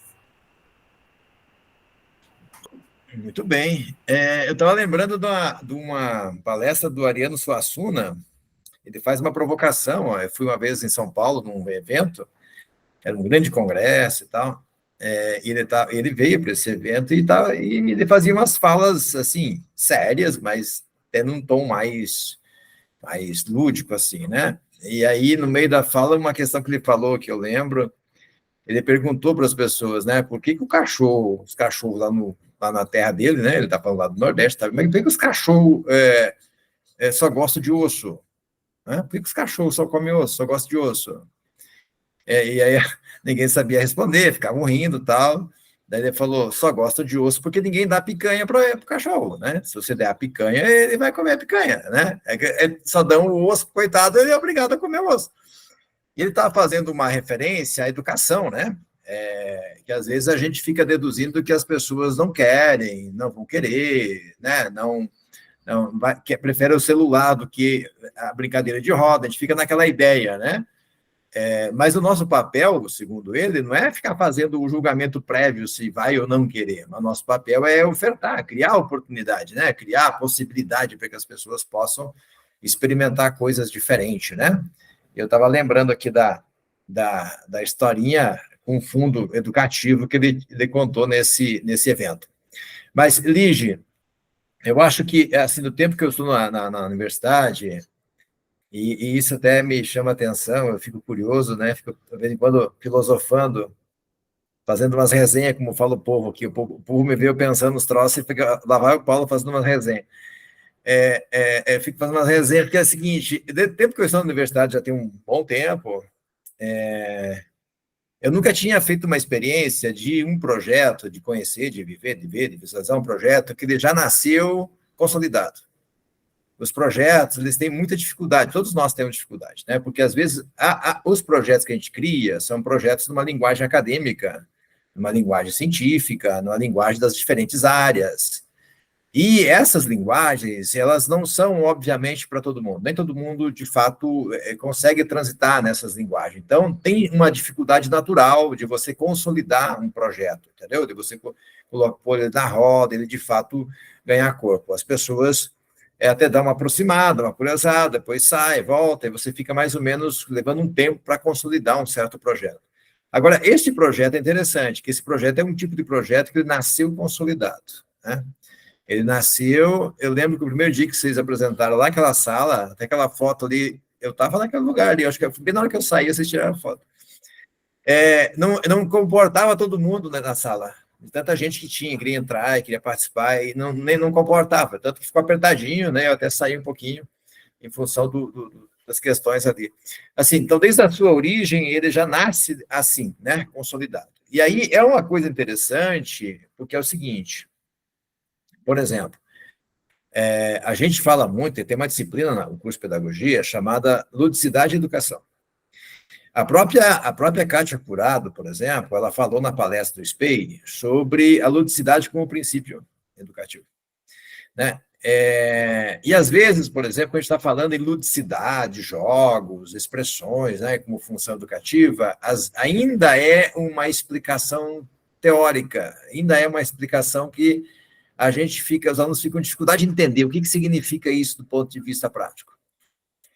Muito bem. Eu estava lembrando de uma palestra do Ariano Suassuna. Ele faz uma provocação. Eu fui uma vez em São Paulo, num evento, era um grande congresso e tal. Ele veio para esse evento e ele fazia umas falas assim sérias, mas até num tom mais lúdico assim, né? E aí no meio da fala uma questão que ele falou que eu lembro, ele perguntou para as pessoas, né? Por que os cachorros lá na terra dele, né? Ele está falando lá do Nordeste, tá? Mas por que os cachorros só gostam de osso? Né? Por que os cachorros só comem osso, só gostam de osso? E aí ninguém sabia responder, ficavam rindo e tal. Daí ele falou, só gosta de osso porque ninguém dá picanha para o cachorro, né? Se você der a picanha, ele vai comer a picanha, né? Só dão o osso, coitado, ele é obrigado a comer o osso. E ele estava fazendo uma referência à educação, né? Que às vezes a gente fica deduzindo que as pessoas não querem, não vão querer, né? Que prefere o celular do que a brincadeira de roda, a gente fica naquela ideia, né? Mas o nosso papel, segundo ele, não é ficar fazendo o julgamento prévio se vai ou não querer, mas o nosso papel é ofertar, criar oportunidade, né? Criar possibilidade para que as pessoas possam experimentar coisas diferentes, né? Eu estava lembrando aqui da historinha com um fundo educativo que ele contou nesse evento. Mas, Lige, eu acho que, assim, do tempo que eu estou na universidade, e isso até me chama a atenção, eu fico curioso, né? Fico, de vez em quando, filosofando, fazendo umas resenhas, como fala o povo aqui. O povo me veio pensando nos troços e fica, lá vai o Paulo fazendo umas resenhas. Fico fazendo umas resenhas, porque é o seguinte, desde o tempo que eu estou na universidade, já tem um bom tempo, eu nunca tinha feito uma experiência de um projeto, de conhecer, de viver, de ver, de visualizar um projeto que ele já nasceu consolidado. Os projetos, eles têm muita dificuldade, todos nós temos dificuldade, né? Porque, às vezes, os projetos que a gente cria são projetos numa linguagem acadêmica, numa linguagem científica, numa linguagem das diferentes áreas. E essas linguagens, elas não são, obviamente, para todo mundo. Nem todo mundo, de fato, consegue transitar nessas linguagens. Então, tem uma dificuldade natural de você consolidar um projeto, entendeu? De você pôr ele na roda, ele, de fato, ganhar corpo. As pessoas até dão uma aproximada, uma curiosada, depois sai, volta, e você fica mais ou menos levando um tempo para consolidar um certo projeto. Agora, esse projeto é interessante, que esse projeto é um tipo de projeto que ele nasceu consolidado, né? Ele nasceu, eu lembro que o primeiro dia que vocês apresentaram lá naquela sala, até aquela foto ali, eu estava naquele lugar ali, acho que bem na hora que eu saí, vocês tiraram a foto. Não comportava todo mundo, né, na sala, tanta gente que queria entrar e queria participar, e não comportava, tanto que ficou apertadinho, né, eu até saí um pouquinho, em função das questões ali. Assim, então, desde a sua origem, ele já nasce assim, né, consolidado. E aí é uma coisa interessante, porque é o seguinte, por exemplo, a gente fala muito, tem uma disciplina no curso de pedagogia chamada ludicidade e educação. A própria Kátia Curado, por exemplo, ela falou na palestra do SPEI sobre a ludicidade como princípio educativo, né? E, às vezes, por exemplo, a gente está falando em ludicidade, jogos, expressões, né, como função educativa, ainda é uma explicação teórica, ainda é uma explicação que os alunos ficam com dificuldade de entender o que significa isso do ponto de vista prático.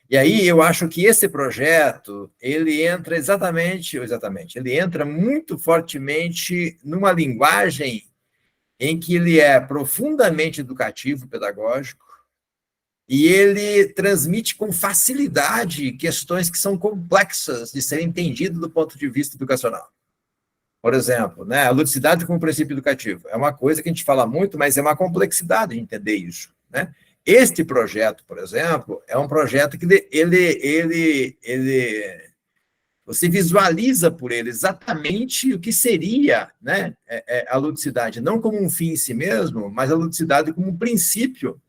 E aí eu acho que esse projeto, ele entra ele entra muito fortemente numa linguagem em que ele é profundamente educativo, pedagógico, e ele transmite com facilidade questões que são complexas de serem entendidas do ponto de vista educacional. Por exemplo, né, a ludicidade como princípio educativo. É uma coisa que a gente fala muito, mas é uma complexidade de entender isso, né? Este projeto, por exemplo, é um projeto que você visualiza por ele exatamente o que seria, né, a ludicidade, não como um fim em si mesmo, mas a ludicidade como um princípio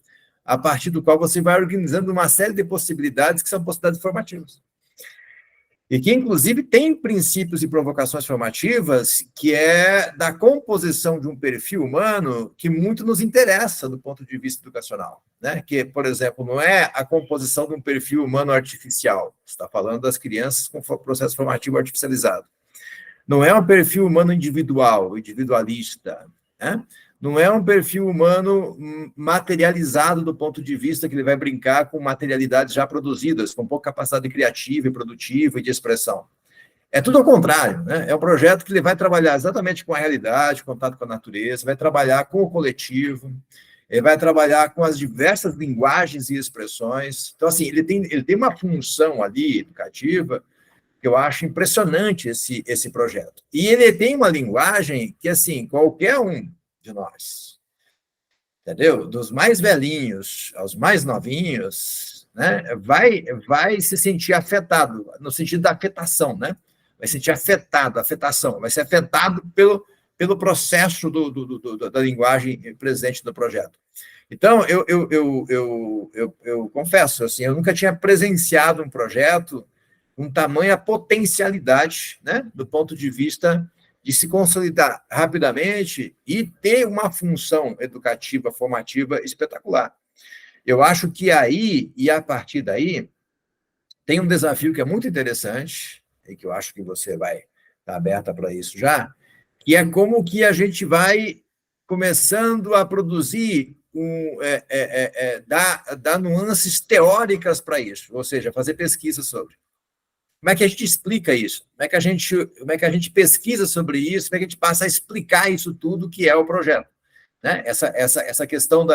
a partir do qual você vai organizando uma série de possibilidades que são possibilidades formativas. E que, inclusive, tem princípios e provocações formativas que é da composição de um perfil humano que muito nos interessa do ponto de vista educacional, né? Que, por exemplo, não é a composição de um perfil humano artificial, você está falando das crianças com processo formativo artificializado. Não é um perfil humano individual, individualista, né? Não é um perfil humano materializado do ponto de vista que ele vai brincar com materialidades já produzidas, com pouca capacidade criativa e produtiva e de expressão. É tudo ao contrário, né? É um projeto que ele vai trabalhar exatamente com a realidade, contato com a natureza, vai trabalhar com o coletivo, ele vai trabalhar com as diversas linguagens e expressões. Então, assim, ele tem uma função ali educativa que eu acho impressionante esse projeto. E ele tem uma linguagem que, assim, qualquer um de nós, entendeu? Dos mais velhinhos aos mais novinhos, né? Vai se sentir afetado, no sentido da afetação, né? Vai se sentir afetação, vai ser afetado pelo processo da linguagem presente no projeto. Então, eu confesso, assim, eu nunca tinha presenciado um projeto com tamanha potencialidade, né? Do ponto de vista de se consolidar rapidamente e ter uma função educativa, formativa espetacular. Eu acho que aí, e a partir daí, tem um desafio que é muito interessante, e que eu acho que você vai estar aberta para isso já, que é como que a gente vai começando a produzir, dar nuances teóricas para isso, ou seja, fazer pesquisa sobre. Como é que a gente explica isso? Como é que a gente pesquisa sobre isso? Como é que a gente passa a explicar isso tudo que é o projeto? Né? Essa questão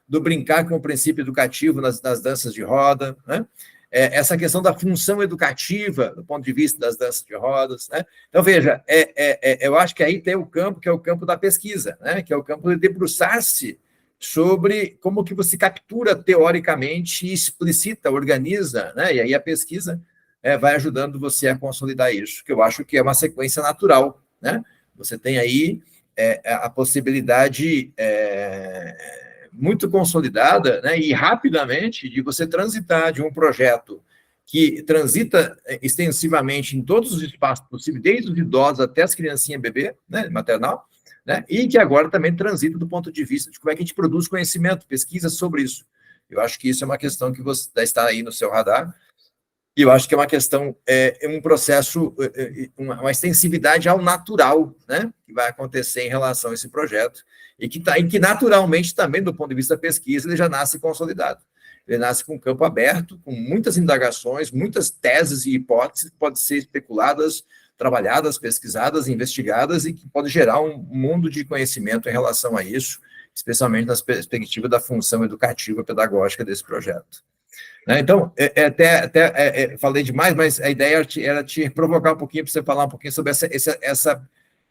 do brincar com o princípio educativo nas danças de roda, né? Essa questão da função educativa do ponto de vista das danças de rodas. Né? Então, veja, eu acho que aí tem o campo, que é o campo da pesquisa, né? Que é o campo de debruçar-se sobre como que você captura teoricamente, explicita, organiza, né? E aí a pesquisa vai ajudando você a consolidar isso, que eu acho que é uma sequência natural, né? Você tem aí a possibilidade muito consolidada, né, e rapidamente de você transitar de um projeto que transita extensivamente em todos os espaços possíveis, desde os idosos até as criancinhas bebê, né, maternal, né, e que agora também transita do ponto de vista de como é que a gente produz conhecimento, pesquisa sobre isso. Eu acho que isso é uma questão que você está aí no seu radar, e eu acho que é uma questão, um processo, uma extensividade ao natural, né, que vai acontecer em relação a esse projeto, e que naturalmente também, do ponto de vista da pesquisa, ele já nasce consolidado. Ele nasce com um campo aberto, com muitas indagações, muitas teses e hipóteses que podem ser especuladas, trabalhadas, pesquisadas, investigadas, e que pode gerar um mundo de conhecimento em relação a isso, especialmente nas perspectivas da função educativa pedagógica desse projeto. Então, falei demais, mas a ideia era te provocar um pouquinho, para você falar um pouquinho sobre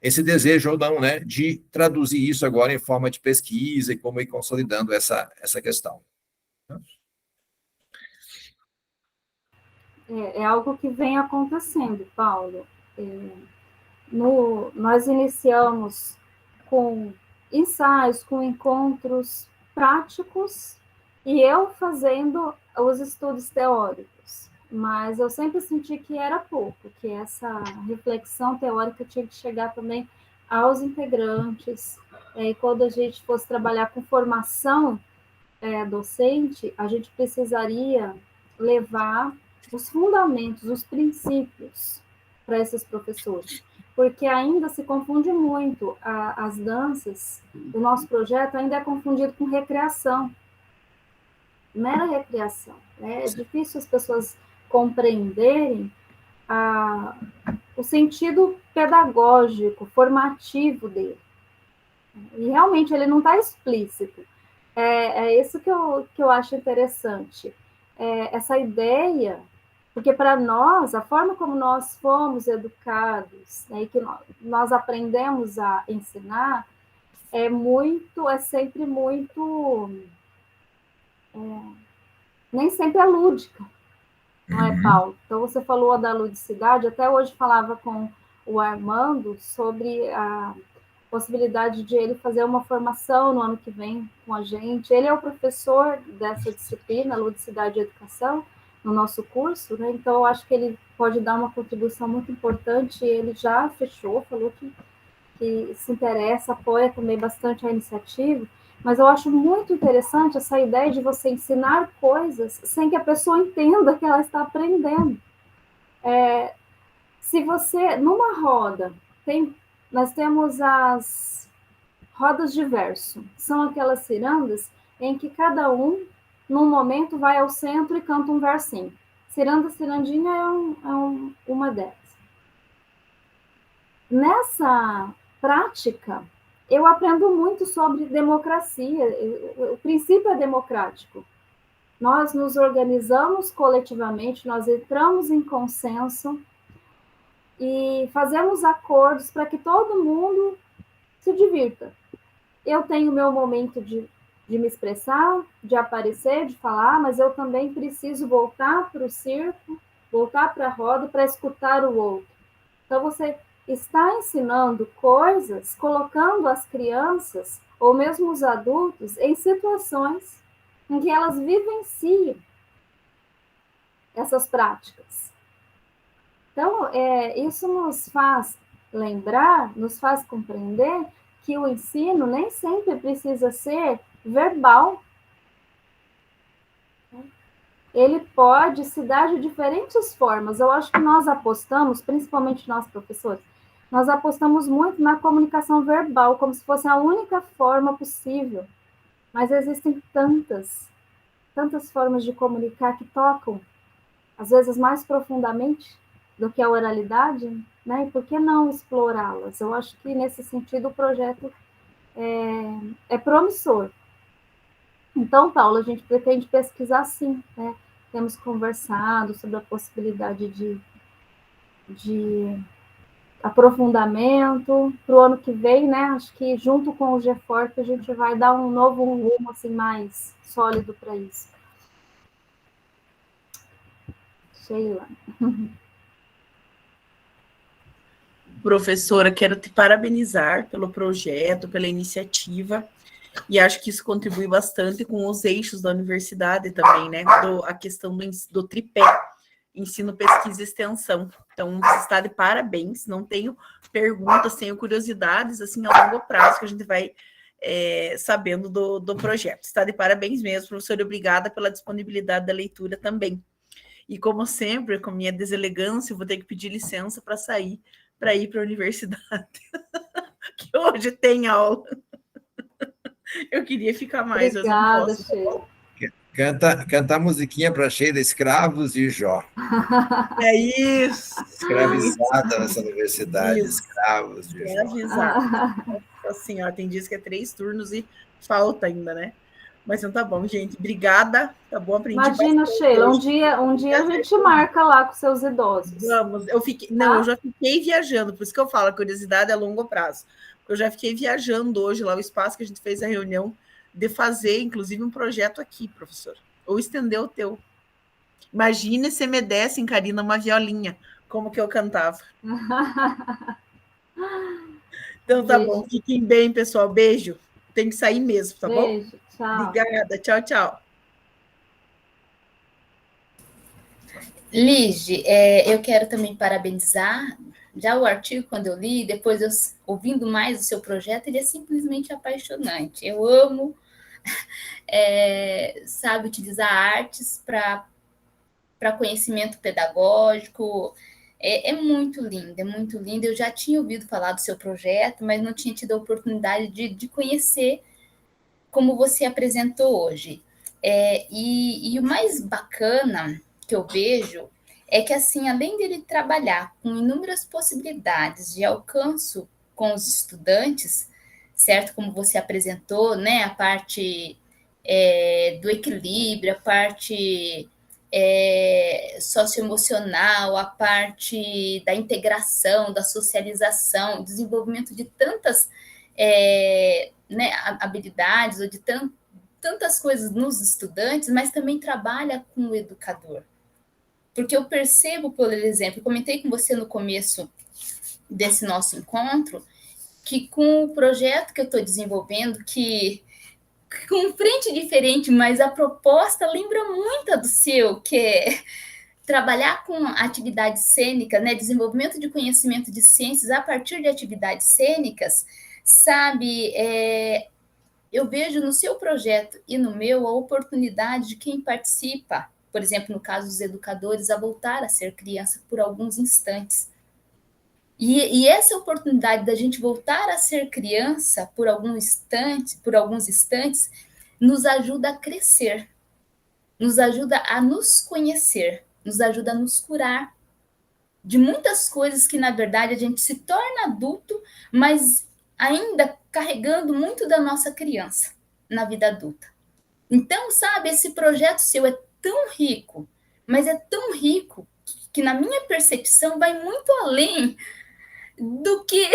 esse desejo ou não, né, de traduzir isso agora em forma de pesquisa e como ir consolidando essa questão. É algo que vem acontecendo, Paulo. Nós iniciamos com ensaios, com encontros práticos, e eu fazendo os estudos teóricos, mas eu sempre senti que era pouco, que essa reflexão teórica tinha que chegar também aos integrantes, e quando a gente fosse trabalhar com formação docente, a gente precisaria levar os fundamentos, os princípios para esses professores, porque ainda se confunde muito as danças, o nosso projeto ainda é confundido com recreação, mera recreação. É difícil as pessoas compreenderem o sentido pedagógico, formativo dele. E realmente ele não está explícito. É isso que eu acho interessante. Essa ideia, porque para nós, a forma como nós fomos educados, né, e que nós aprendemos a ensinar, é sempre muito... nem sempre é lúdica, não é, Paulo? Então, você falou da ludicidade, até hoje falava com o Armando sobre a possibilidade de ele fazer uma formação no ano que vem com a gente. Ele é o professor dessa disciplina, Ludicidade e Educação, no nosso curso, né? Então, eu acho que ele pode dar uma contribuição muito importante, e ele já fechou, falou que se interessa, apoia também bastante a iniciativa, mas eu acho muito interessante essa ideia de você ensinar coisas sem que a pessoa entenda que ela está aprendendo. Se você, numa roda, nós temos as rodas de verso, são aquelas cirandas em que cada um, num momento, vai ao centro e canta um versinho. Ciranda, cirandinha é uma dessas. Nessa prática, eu aprendo muito sobre democracia. O princípio é democrático. Nós nos organizamos coletivamente, nós entramos em consenso e fazemos acordos para que todo mundo se divirta. Eu tenho meu momento de me expressar, de aparecer, de falar, mas eu também preciso voltar para o circo, voltar para a roda para escutar o outro. Então, você está ensinando coisas, colocando as crianças, ou mesmo os adultos, em situações em que elas vivenciam essas práticas. Então, isso nos faz lembrar, nos faz compreender que o ensino nem sempre precisa ser verbal. ele pode se dar de diferentes formas. Eu acho que nós apostamos, principalmente nós professores, nós apostamos muito na comunicação verbal, como se fosse a única forma possível. Mas existem tantas formas de comunicar que tocam, às vezes, mais profundamente do que a oralidade, né? E por que não explorá-las? Eu acho que, nesse sentido, o projeto é promissor. Então, Paulo, a gente pretende pesquisar sim, né? Temos conversado sobre a possibilidade de aprofundamento para o ano que vem, né? Acho que junto com o GFORP a gente vai dar um novo rumo assim, mais sólido para isso. Sheila. Professora, quero te parabenizar pelo projeto, pela iniciativa, e acho que isso contribui bastante com os eixos da universidade também, né? A questão do tripé, ensino, pesquisa e extensão. Então, você está de parabéns, não tenho perguntas, tenho curiosidades, assim, a longo prazo, que a gente vai sabendo do projeto. Está de parabéns mesmo, professora, obrigada pela disponibilidade da leitura também. E, como sempre, com minha deselegância, eu vou ter que pedir licença para sair, para ir para a universidade, que hoje tem aula. Eu queria ficar mais, obrigada, mas não posso. Sheila. Cantar musiquinha para Sheila, Escravos de Jó. É isso. Escravizada nessa universidade, Isso. Escravos de Jó. Escravizada. Nossa senhora, tem dias que é 3 turnos e falta ainda, né? Mas então tá bom, gente. Obrigada. Tá bom, aprendi Imagina, bastante Sheila, hoje. um dia a gente marca lá com seus idosos. Vamos, eu já fiquei viajando, por isso que eu falo, a curiosidade é a longo prazo. Eu já fiquei viajando hoje lá, o espaço que a gente fez a reunião, de fazer, inclusive, um projeto aqui, professor. Ou estender o teu. Imagina se me desse, Karina, uma violinha, como que eu cantava. Então tá bom, fiquem bem, pessoal. Beijo. Tem que sair mesmo, tá bom? Beijo, tchau. Obrigada, tchau, tchau. Lige, eu quero também parabenizar. Já o artigo, quando eu li, depois eu ouvindo mais o seu projeto, ele é simplesmente apaixonante. Eu amo, sabe, utilizar artes para conhecimento pedagógico. É muito lindo, é muito lindo. Eu já tinha ouvido falar do seu projeto, mas não tinha tido a oportunidade de conhecer como você apresentou hoje. E o mais bacana que eu vejo é que, assim, além dele trabalhar com inúmeras possibilidades de alcance com os estudantes, certo? Como você apresentou, né? A parte do equilíbrio, a parte socioemocional, a parte da integração, da socialização, desenvolvimento de tantas né, habilidades ou de tantas coisas nos estudantes, mas também trabalha com o educador. Porque eu percebo, por exemplo, comentei com você no começo desse nosso encontro, que com o projeto que eu estou desenvolvendo, que com frente diferente, mas a proposta lembra muito a do seu, que é trabalhar com atividades cênicas, né, desenvolvimento de conhecimento de ciências a partir de atividades cênicas, sabe, eu vejo no seu projeto e no meu a oportunidade de quem participa, por exemplo, no caso dos educadores, a voltar a ser criança por alguns instantes. E essa oportunidade da gente voltar a ser criança por alguns instantes, nos ajuda a crescer, nos ajuda a nos conhecer, nos ajuda a nos curar de muitas coisas que, na verdade, a gente se torna adulto, mas ainda carregando muito da nossa criança na vida adulta. Então, sabe, esse projeto seu é tão rico, mas é tão rico que na minha percepção vai muito além do que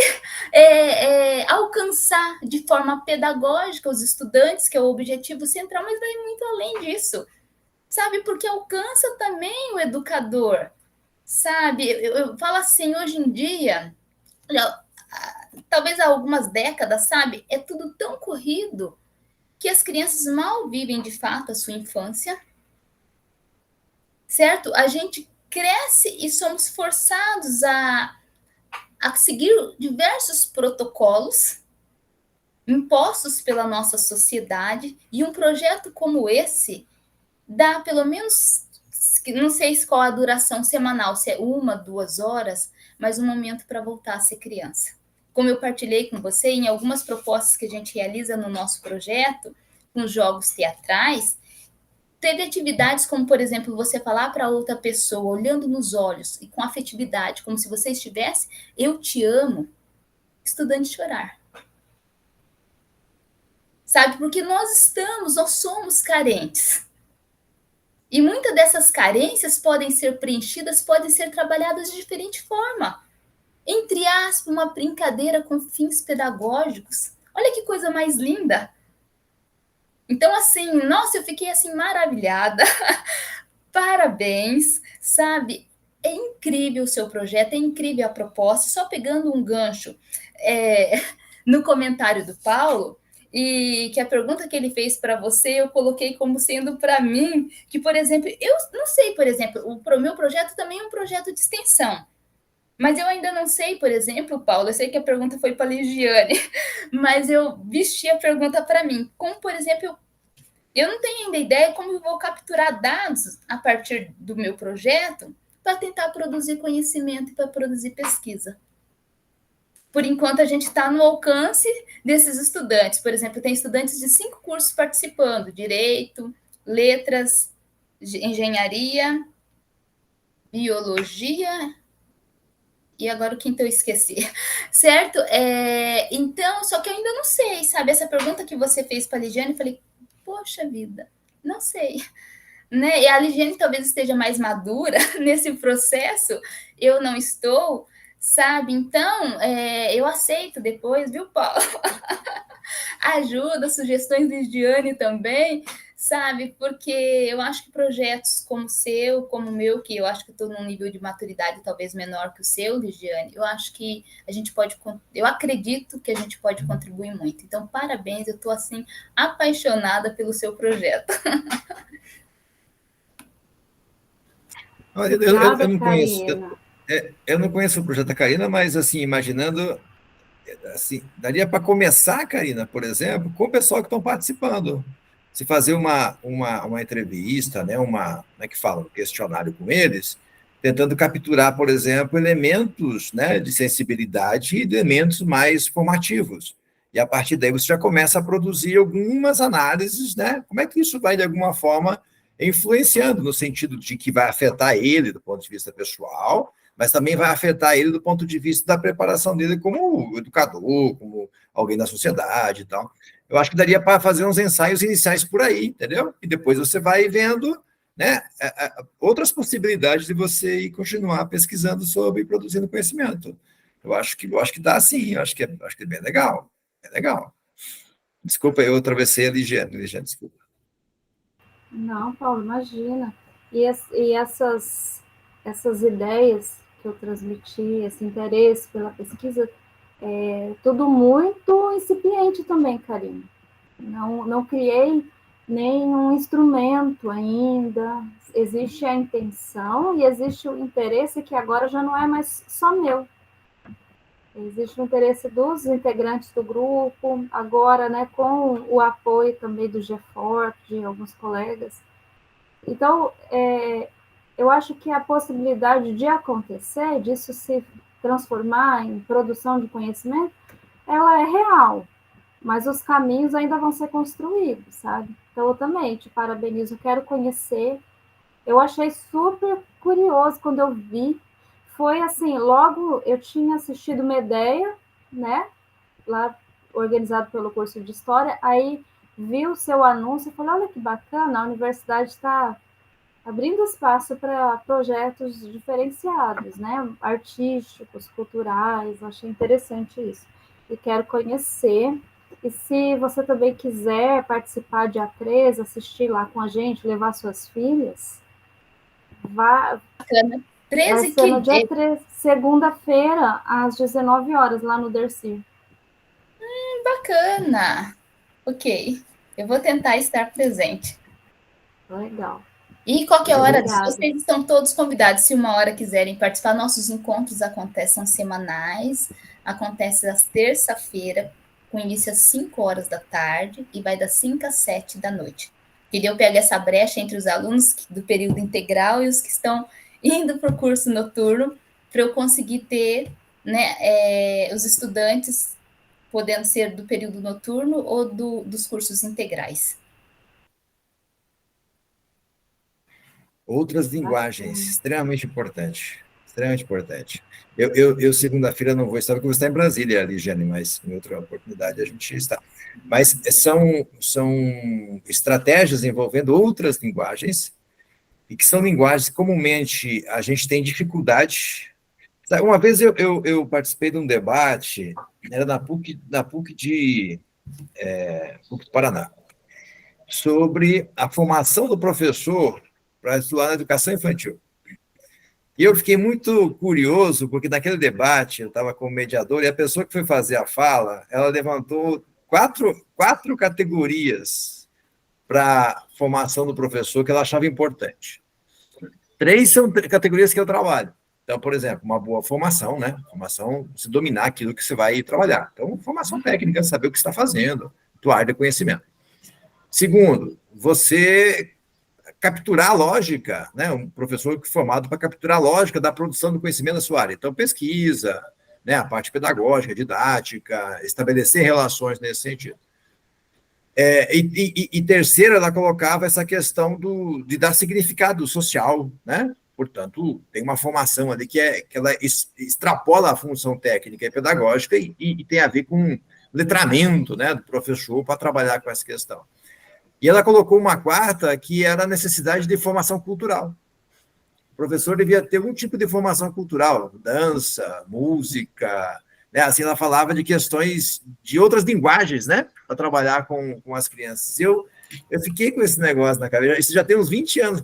alcançar de forma pedagógica os estudantes, que é o objetivo central, mas vai muito além disso, sabe, porque alcança também o educador, sabe, eu falo assim, hoje em dia, talvez há algumas décadas, sabe, é tudo tão corrido que as crianças mal vivem de fato a sua infância, certo? A gente cresce e somos forçados a seguir diversos protocolos impostos pela nossa sociedade, e um projeto como esse dá, pelo menos não sei qual a duração semanal, se é 1, 2 horas, mas um momento para voltar a ser criança. Como eu partilhei com você, em algumas propostas que a gente realiza no nosso projeto, com jogos teatrais, teve atividades como, por exemplo, você falar para outra pessoa, olhando nos olhos e com afetividade, como se você estivesse, eu te amo, estudante chorar. Sabe? Porque nós somos carentes. E muitas dessas carências podem ser preenchidas, podem ser trabalhadas de diferente forma. Entre aspas, uma brincadeira com fins pedagógicos. Olha que coisa mais linda. Então, assim, nossa, eu fiquei assim maravilhada. Parabéns, sabe? É incrível o seu projeto, é incrível a proposta. Só pegando um gancho no comentário do Paulo, e que a pergunta que ele fez para você, eu coloquei como sendo para mim, que, por exemplo, eu não sei, por exemplo, o meu projeto também é um projeto de extensão. Mas eu ainda não sei, por exemplo, Paulo, eu sei que a pergunta foi para a Ligiane, mas eu vesti a pergunta para mim. Como, por exemplo, eu não tenho ainda ideia como eu vou capturar dados a partir do meu projeto para tentar produzir conhecimento e para produzir pesquisa. Por enquanto, a gente está no alcance desses estudantes. Por exemplo, tem estudantes de 5 cursos participando: Direito, Letras, Engenharia, Biologia, e agora o quinto eu esqueci, certo? Então, só que eu ainda não sei, sabe? Essa pergunta que você fez para a Ligiane, eu falei, poxa vida, não sei. Né? E a Ligiane talvez esteja mais madura nesse processo, eu não estou, sabe? Então, eu aceito depois, viu, Paulo? Ajuda, sugestões de Ligiane também, sabe? Porque eu acho que projetos como o seu, como o meu, que eu acho que estou num nível de maturidade talvez menor que o seu, Ligiane, eu acho que a gente pode, eu acredito que a gente pode contribuir muito. Então, parabéns, eu estou assim apaixonada pelo seu projeto. Eu não conheço, eu não conheço o projeto da Karina, mas assim, imaginando, assim, daria para começar, Karina, por exemplo, com o pessoal que estão participando. Se fazer uma entrevista, né, como é que fala, um questionário com eles, tentando capturar, por exemplo, elementos, né, de sensibilidade e elementos mais formativos. E a partir daí você já começa a produzir algumas análises, né? Como é que isso vai, de alguma forma, influenciando, no sentido de que vai afetar ele do ponto de vista pessoal, mas também vai afetar ele do ponto de vista da preparação dele como educador, como alguém da sociedade e tal. Eu acho que daria para fazer uns ensaios iniciais por aí, entendeu? E depois você vai vendo, né, outras possibilidades de você ir continuar pesquisando sobre e produzindo conhecimento. Eu acho que dá sim, eu acho que é bem legal. É legal. Desculpa, eu atravessei a Ligiane, desculpa. Não, Paulo, imagina. E essas ideias que eu transmiti, esse interesse pela pesquisa, tudo muito incipiente também, Karina. Não criei nenhum instrumento ainda. Existe a intenção e existe o interesse que agora já não é mais só meu. Existe o interesse dos integrantes do grupo, agora, né, com o apoio também do GEFOR, de alguns colegas. Então, eu acho que a possibilidade de acontecer, disso se transformar em produção de conhecimento, ela é real, mas os caminhos ainda vão ser construídos, sabe? Então, eu também te parabenizo, eu quero conhecer. Eu achei super curioso quando eu vi. Foi assim, logo eu tinha assistido Medeia, né? Lá organizado pelo curso de História, aí vi o seu anúncio e falei, olha que bacana, a universidade está abrindo espaço para projetos diferenciados, né? Artísticos, culturais, achei interessante isso. E quero conhecer. E se você também quiser participar de A3, assistir lá com a gente, levar suas filhas, vai ser no dia 13, segunda-feira, às 19 horas, lá no Dercy. Bacana! Ok, eu vou tentar estar presente. Legal. E qualquer hora, vocês estão todos convidados, se uma hora quiserem participar. Nossos encontros acontecem semanais, acontece às terça-feira, com início às 5 horas da tarde, e vai das 5 às 7 da noite. Que eu pego essa brecha entre os alunos do período integral e os que estão indo para o curso noturno, para eu conseguir ter, né, os estudantes podendo ser do período noturno ou dos cursos integrais. Outras linguagens, extremamente importante. Extremamente importante. Eu segunda-feira, não vou estar, porque eu vou estar em Brasília, Ligiane, mas em outra oportunidade a gente está. Mas são estratégias envolvendo outras linguagens, e que são linguagens que comumente a gente tem dificuldade. Uma vez eu participei de um debate, era na PUC PUC do Paraná, sobre a formação do professor para estudar na educação infantil. E eu fiquei muito curioso, porque naquele debate eu estava como mediador, e a pessoa que foi fazer a fala, ela levantou quatro categorias para a formação do professor que ela achava importante. 3 são categorias que eu trabalho. Então, por exemplo, uma boa formação, né? Formação, se dominar aquilo que você vai trabalhar. Então, formação técnica, saber o que está fazendo, tua área de conhecimento. Segundo, você capturar a lógica, né? Um professor formado para capturar a lógica da produção do conhecimento da sua área. Então, pesquisa, né? A parte pedagógica, didática, estabelecer relações nesse sentido. E terceiro, ela colocava essa questão de dar significado social, né? Portanto, tem uma formação ali que ela extrapola a função técnica e pedagógica e tem a ver com letramento, né, do professor para trabalhar com essa questão. E ela colocou uma quarta, que era a necessidade de formação cultural. O professor devia ter um tipo de formação cultural, dança, música, né? Assim, ela falava de questões de outras linguagens, né, para trabalhar com as crianças. Eu fiquei com esse negócio na cabeça, isso já tem uns 20 anos,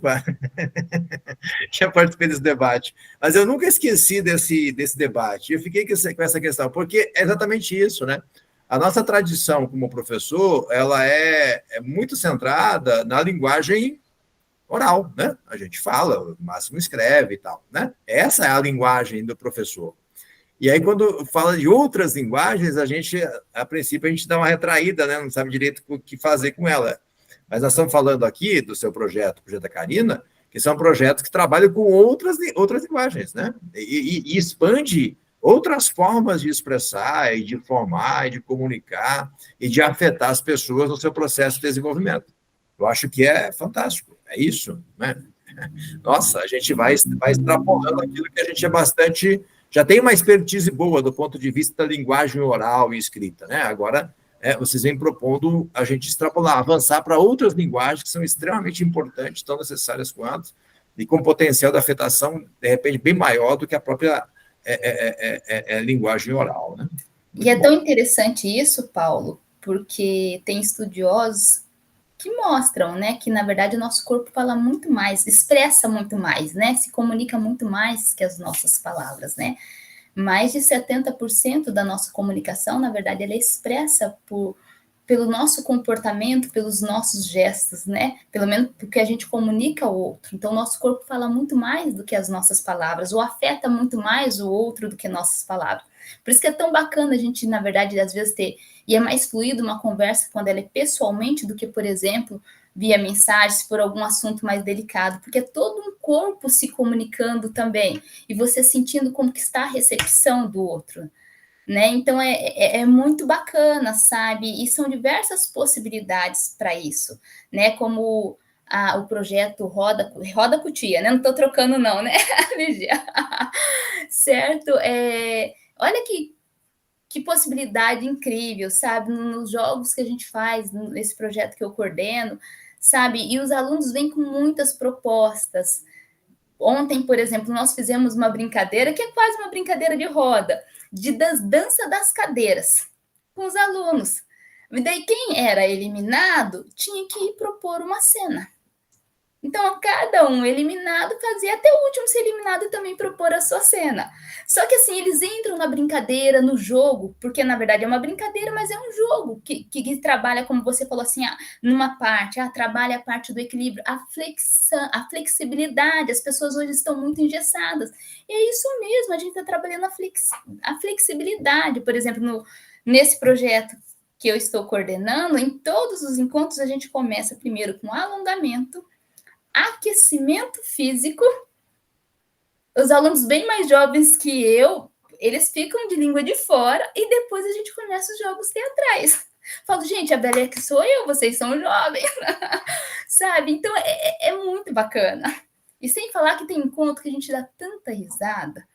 já participei desse debate, mas eu nunca esqueci desse debate, eu fiquei com essa questão, porque é exatamente isso, né? A nossa tradição como professor, ela é muito centrada na linguagem oral, né? A gente fala, o máximo escreve e tal, né? Essa é a linguagem do professor. E aí, quando fala de outras linguagens, a princípio, a gente dá uma retraída, né? Não sabe direito o que fazer com ela. Mas nós estamos falando aqui do seu projeto, o projeto da Karina, que são projetos que trabalham com outras linguagens, né? E expande outras formas de expressar, e de formar, e de comunicar, e de afetar as pessoas no seu processo de desenvolvimento. Eu acho que é fantástico, é isso, né? Nossa, a gente vai extrapolando aquilo que a gente é bastante... Já tem uma expertise boa do ponto de vista da linguagem oral e escrita, né? Agora, vocês vêm propondo a gente extrapolar, avançar para outras linguagens que são extremamente importantes, tão necessárias quanto, e com potencial de afetação, de repente, bem maior do que a própria linguagem oral, né? E é tão interessante isso, Paulo, porque tem estudiosos que mostram, né, que na verdade o nosso corpo fala muito mais, expressa muito mais, né, se comunica muito mais que as nossas palavras, né. Mais de 70% da nossa comunicação, na verdade, ela é expressa pelo nosso comportamento, pelos nossos gestos, né, pelo menos porque a gente comunica ao outro. Então, o nosso corpo fala muito mais do que as nossas palavras, ou afeta muito mais o outro do que nossas palavras. Por isso que é tão bacana a gente, na verdade, às vezes e é mais fluido uma conversa quando ela é pessoalmente do que, por exemplo, via mensagem, se for algum assunto mais delicado, porque é todo um corpo se comunicando também, e você sentindo como que está a recepção do outro, né? Então, é muito bacana, sabe? E são diversas possibilidades para isso, né? Como o projeto Roda Cutia, né? Não estou trocando não, né, Ligia? Certo? Olha que possibilidade incrível, sabe? Nos jogos que a gente faz, nesse projeto que eu coordeno, sabe? E os alunos vêm com muitas propostas. Ontem, por exemplo, nós fizemos uma brincadeira, que é quase uma brincadeira de roda, de dança das cadeiras, com os alunos. E daí, quem era eliminado tinha que ir propor uma cena. Então, cada um eliminado fazia até o último ser eliminado também propor a sua cena. Só que, assim, eles entram na brincadeira, no jogo, porque, na verdade, é uma brincadeira, mas é um jogo que trabalha, como você falou assim, numa parte, trabalha a parte do equilíbrio, a flexibilidade. As pessoas hoje estão muito engessadas. E é isso mesmo, a gente está trabalhando a flexibilidade. Por exemplo, nesse projeto que eu estou coordenando, em todos os encontros a gente começa primeiro com alongamento, aquecimento físico. Os alunos bem mais jovens que eu, eles ficam de língua de fora e depois a gente começa os jogos teatrais. Falo, gente, a velha que sou eu, vocês são jovens, sabe? Então, é muito bacana. E sem falar que tem encontro que a gente dá tanta risada,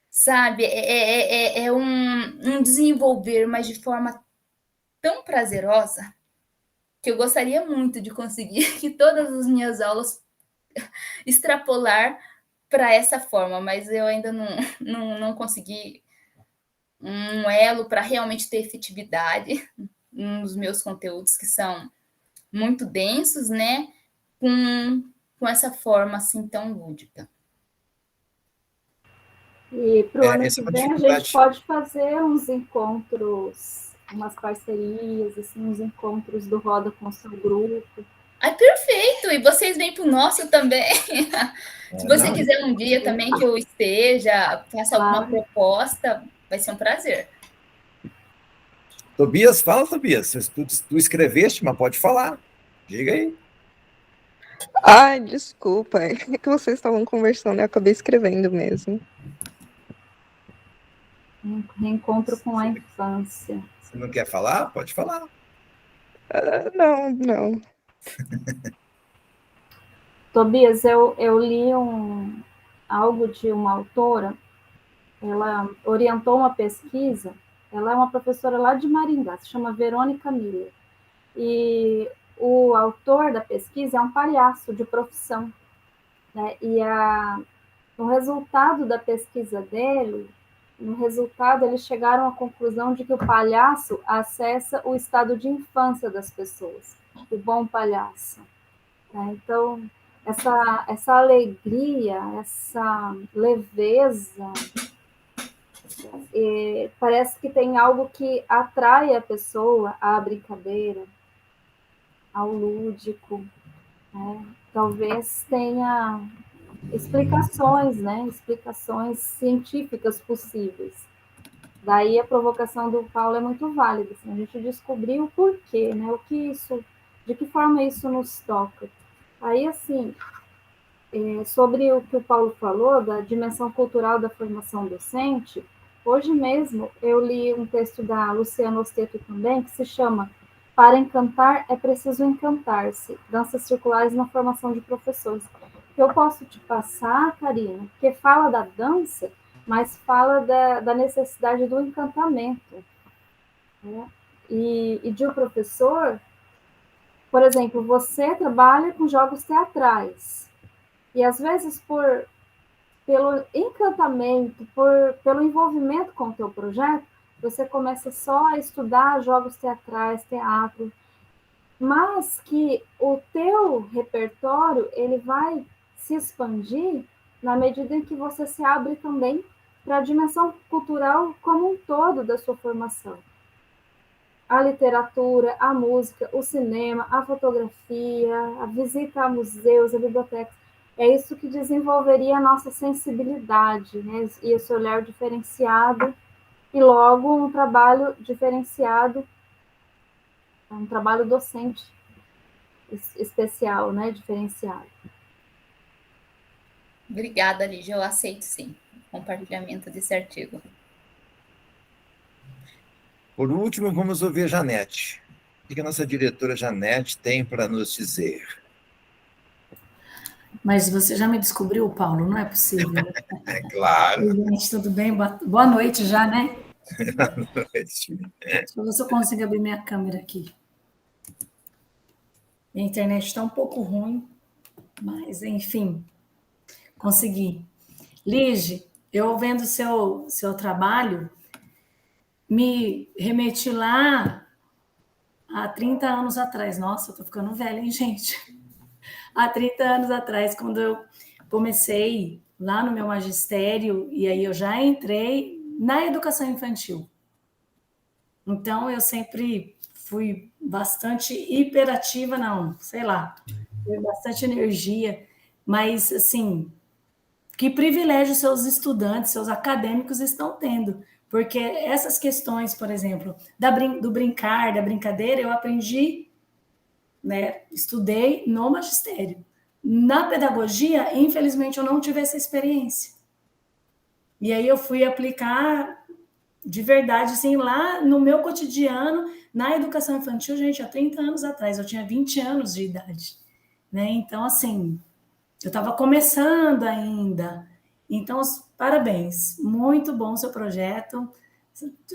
sabe? É um desenvolver, mas de forma tão prazerosa, que eu gostaria muito de conseguir que todas as minhas aulas extrapolar para essa forma, mas eu ainda não consegui um elo para realmente ter efetividade nos meus conteúdos, que são muito densos, né? Com essa forma assim tão lúdica. E para o ano essa que é uma vem a dificuldade. gente pode fazer uns encontros, umas parcerias, assim, uns encontros do Roda com o seu grupo. Ai, perfeito! E vocês vêm para o nosso também. Se você Não, quiser um dia também que eu esteja, faça alguma proposta, vai ser um prazer. Tobias, fala, Tobias. Tu escreveste, mas pode falar. Diga aí. Ai, desculpa, é que vocês estavam conversando e eu acabei escrevendo mesmo. Um reencontro com a infância. Você não quer falar? Pode falar. Não. Tobias, eu li algo de uma autora, ela orientou uma pesquisa, ela é uma professora lá de Maringá, se chama Verônica Miller, e o autor da pesquisa é um palhaço de profissão, né? E o resultado da pesquisa dele, no resultado eles chegaram à conclusão de que o palhaço acessa o estado de infância das pessoas, o bom palhaço, né? Então, essa alegria, essa leveza, parece que tem algo que atrai a pessoa à brincadeira, ao lúdico, né? Talvez tenha explicações, né? Explicações científicas possíveis. Daí a provocação do Paulo é muito válida, assim, a gente descobrir o porquê, né? De que forma isso nos toca. Aí, assim, sobre o que o Paulo falou, da dimensão cultural da formação docente, hoje mesmo eu li um texto da Luciana Osteto também, que se chama Para Encantar é Preciso Encantar-se, Danças Circulares na Formação de Professores. Eu posso te passar, Karina, porque fala da dança, mas fala da necessidade do encantamento, né? E de um professor, por exemplo, você trabalha com jogos teatrais, e às vezes pelo encantamento, pelo envolvimento com o teu projeto, você começa só a estudar jogos teatrais, teatro, mas que o teu repertório ele vai se expandir na medida em que você se abre também para a dimensão cultural como um todo da sua formação. A literatura, a música, o cinema, a fotografia, a visita a museus, a bibliotecas. É isso que desenvolveria a nossa sensibilidade, né? E esse olhar diferenciado, e logo um trabalho diferenciado, um trabalho docente especial, né? Diferenciado. Obrigada, Lígia. Eu aceito, sim, o compartilhamento desse artigo. Por último, vamos ouvir a Janete. O que a nossa diretora Janete tem para nos dizer? Mas você já me descobriu, Paulo? Não é possível. É claro. Oi, gente, tudo bem? Boa noite já, né? Boa noite. Deixa eu ver se eu consigo abrir minha câmera aqui. Minha internet está um pouco ruim, mas, enfim, consegui. Lige, eu vendo seu trabalho, me remeti lá há 30 anos atrás. Nossa, eu tô ficando velha, hein, gente? Há 30 anos atrás, quando eu comecei lá no meu magistério, e aí eu já entrei na educação infantil. Então, eu sempre fui bastante hiperativa, não, sei lá, tive bastante energia, mas, assim, que privilégio seus estudantes, seus acadêmicos estão tendo, Porque essas questões, por exemplo, do brincar, da brincadeira, eu aprendi, né, estudei no magistério. Na pedagogia, infelizmente, eu não tive essa experiência. E aí eu fui aplicar de verdade, assim, lá no meu cotidiano, na educação infantil, gente, há 30 anos atrás, eu tinha 20 anos de idade, né? Então, assim, eu estava começando ainda. Então, parabéns, muito bom o seu projeto.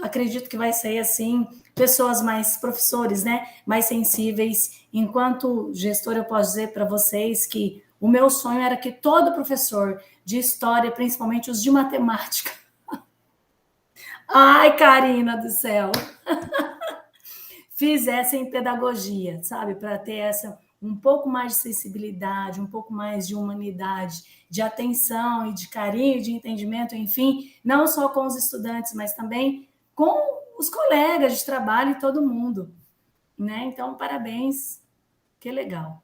Acredito que vai sair, assim, pessoas mais, professores, né, mais sensíveis. Enquanto gestor, eu posso dizer para vocês que o meu sonho era que todo professor de história, principalmente os de matemática, ai, Karina do céu, fizessem pedagogia, sabe? Para ter essa um pouco mais de sensibilidade, um pouco mais de humanidade, de atenção e de carinho, de entendimento, enfim, não só com os estudantes, mas também com os colegas de trabalho e todo mundo, né? Então, parabéns, que legal.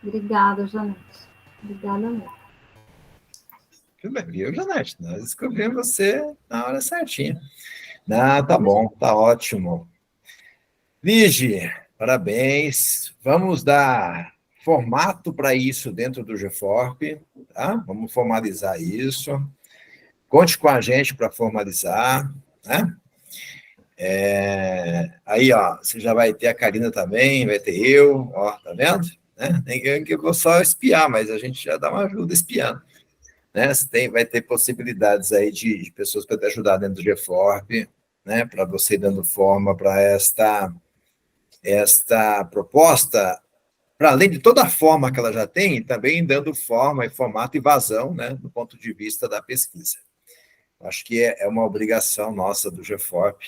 Obrigada, Janete. Obrigada mesmo. Tudo bem, viu, Janete? Nós descobrimos você na hora certinha. Ah, tá bom, tá ótimo. Lige, parabéns. Vamos dar formato para isso dentro do GFORP, tá? Vamos formalizar isso. Conte com a gente para formalizar, né? Aí, ó, você já vai ter a Karina também, vai ter eu, ó, tá vendo? Né? Ninguém que eu vou só espiar, mas a gente já dá uma ajuda espiando. Né? Vai ter possibilidades aí de pessoas para te ajudar dentro do GFORP, né? Para você ir dando forma para esta proposta, para além de toda a forma que ela já tem, também dando forma e formato e vazão, né? Do ponto de vista da pesquisa. Acho que é uma obrigação nossa do GFORP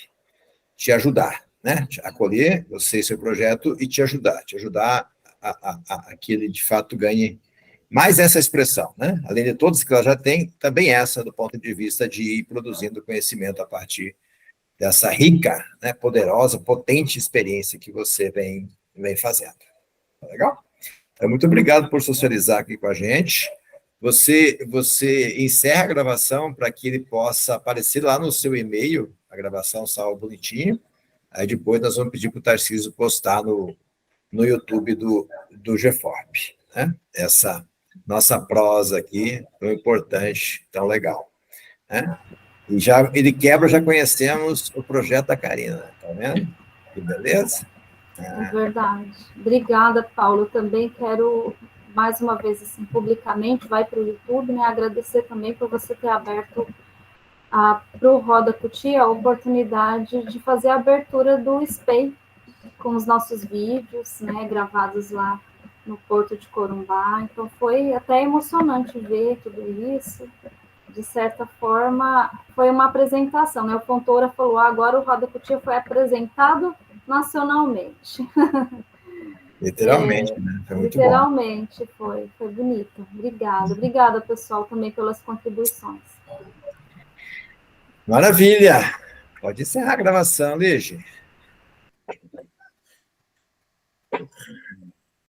te ajudar, né? Te acolher você e seu projeto e te ajudar a que ele, de fato, ganhe mais essa expressão, né? Além de todas que ela já tem, também essa do ponto de vista de ir produzindo conhecimento a partir dessa rica, né, poderosa, potente experiência que você vem fazendo. Tá legal? Então, muito obrigado por socializar aqui com a gente. Você encerra a gravação para que ele possa aparecer lá no seu e-mail, a gravação salva bonitinho. Aí depois nós vamos pedir para o Tarcísio postar no YouTube do GFORP, né? Essa nossa prosa aqui, tão importante, tão legal, né? E ele quebra, já conhecemos o projeto da Karina, tá vendo? Que beleza? É verdade. Obrigada, Paulo. Eu também quero, mais uma vez, assim, publicamente, vai para o YouTube, né? Agradecer também por você ter aberto para o Roda Cuti a oportunidade de fazer a abertura do SPEI com os nossos vídeos, né? Gravados lá no Porto de Corumbá. Então, foi até emocionante ver tudo isso. De certa forma, foi uma apresentação, né? O Fontoura falou, agora o Roda Cutia foi apresentado nacionalmente. Literalmente, né? Foi muito literalmente, bom. Foi bonito. Obrigada, pessoal, também pelas contribuições. Maravilha! Pode encerrar a gravação, Lige.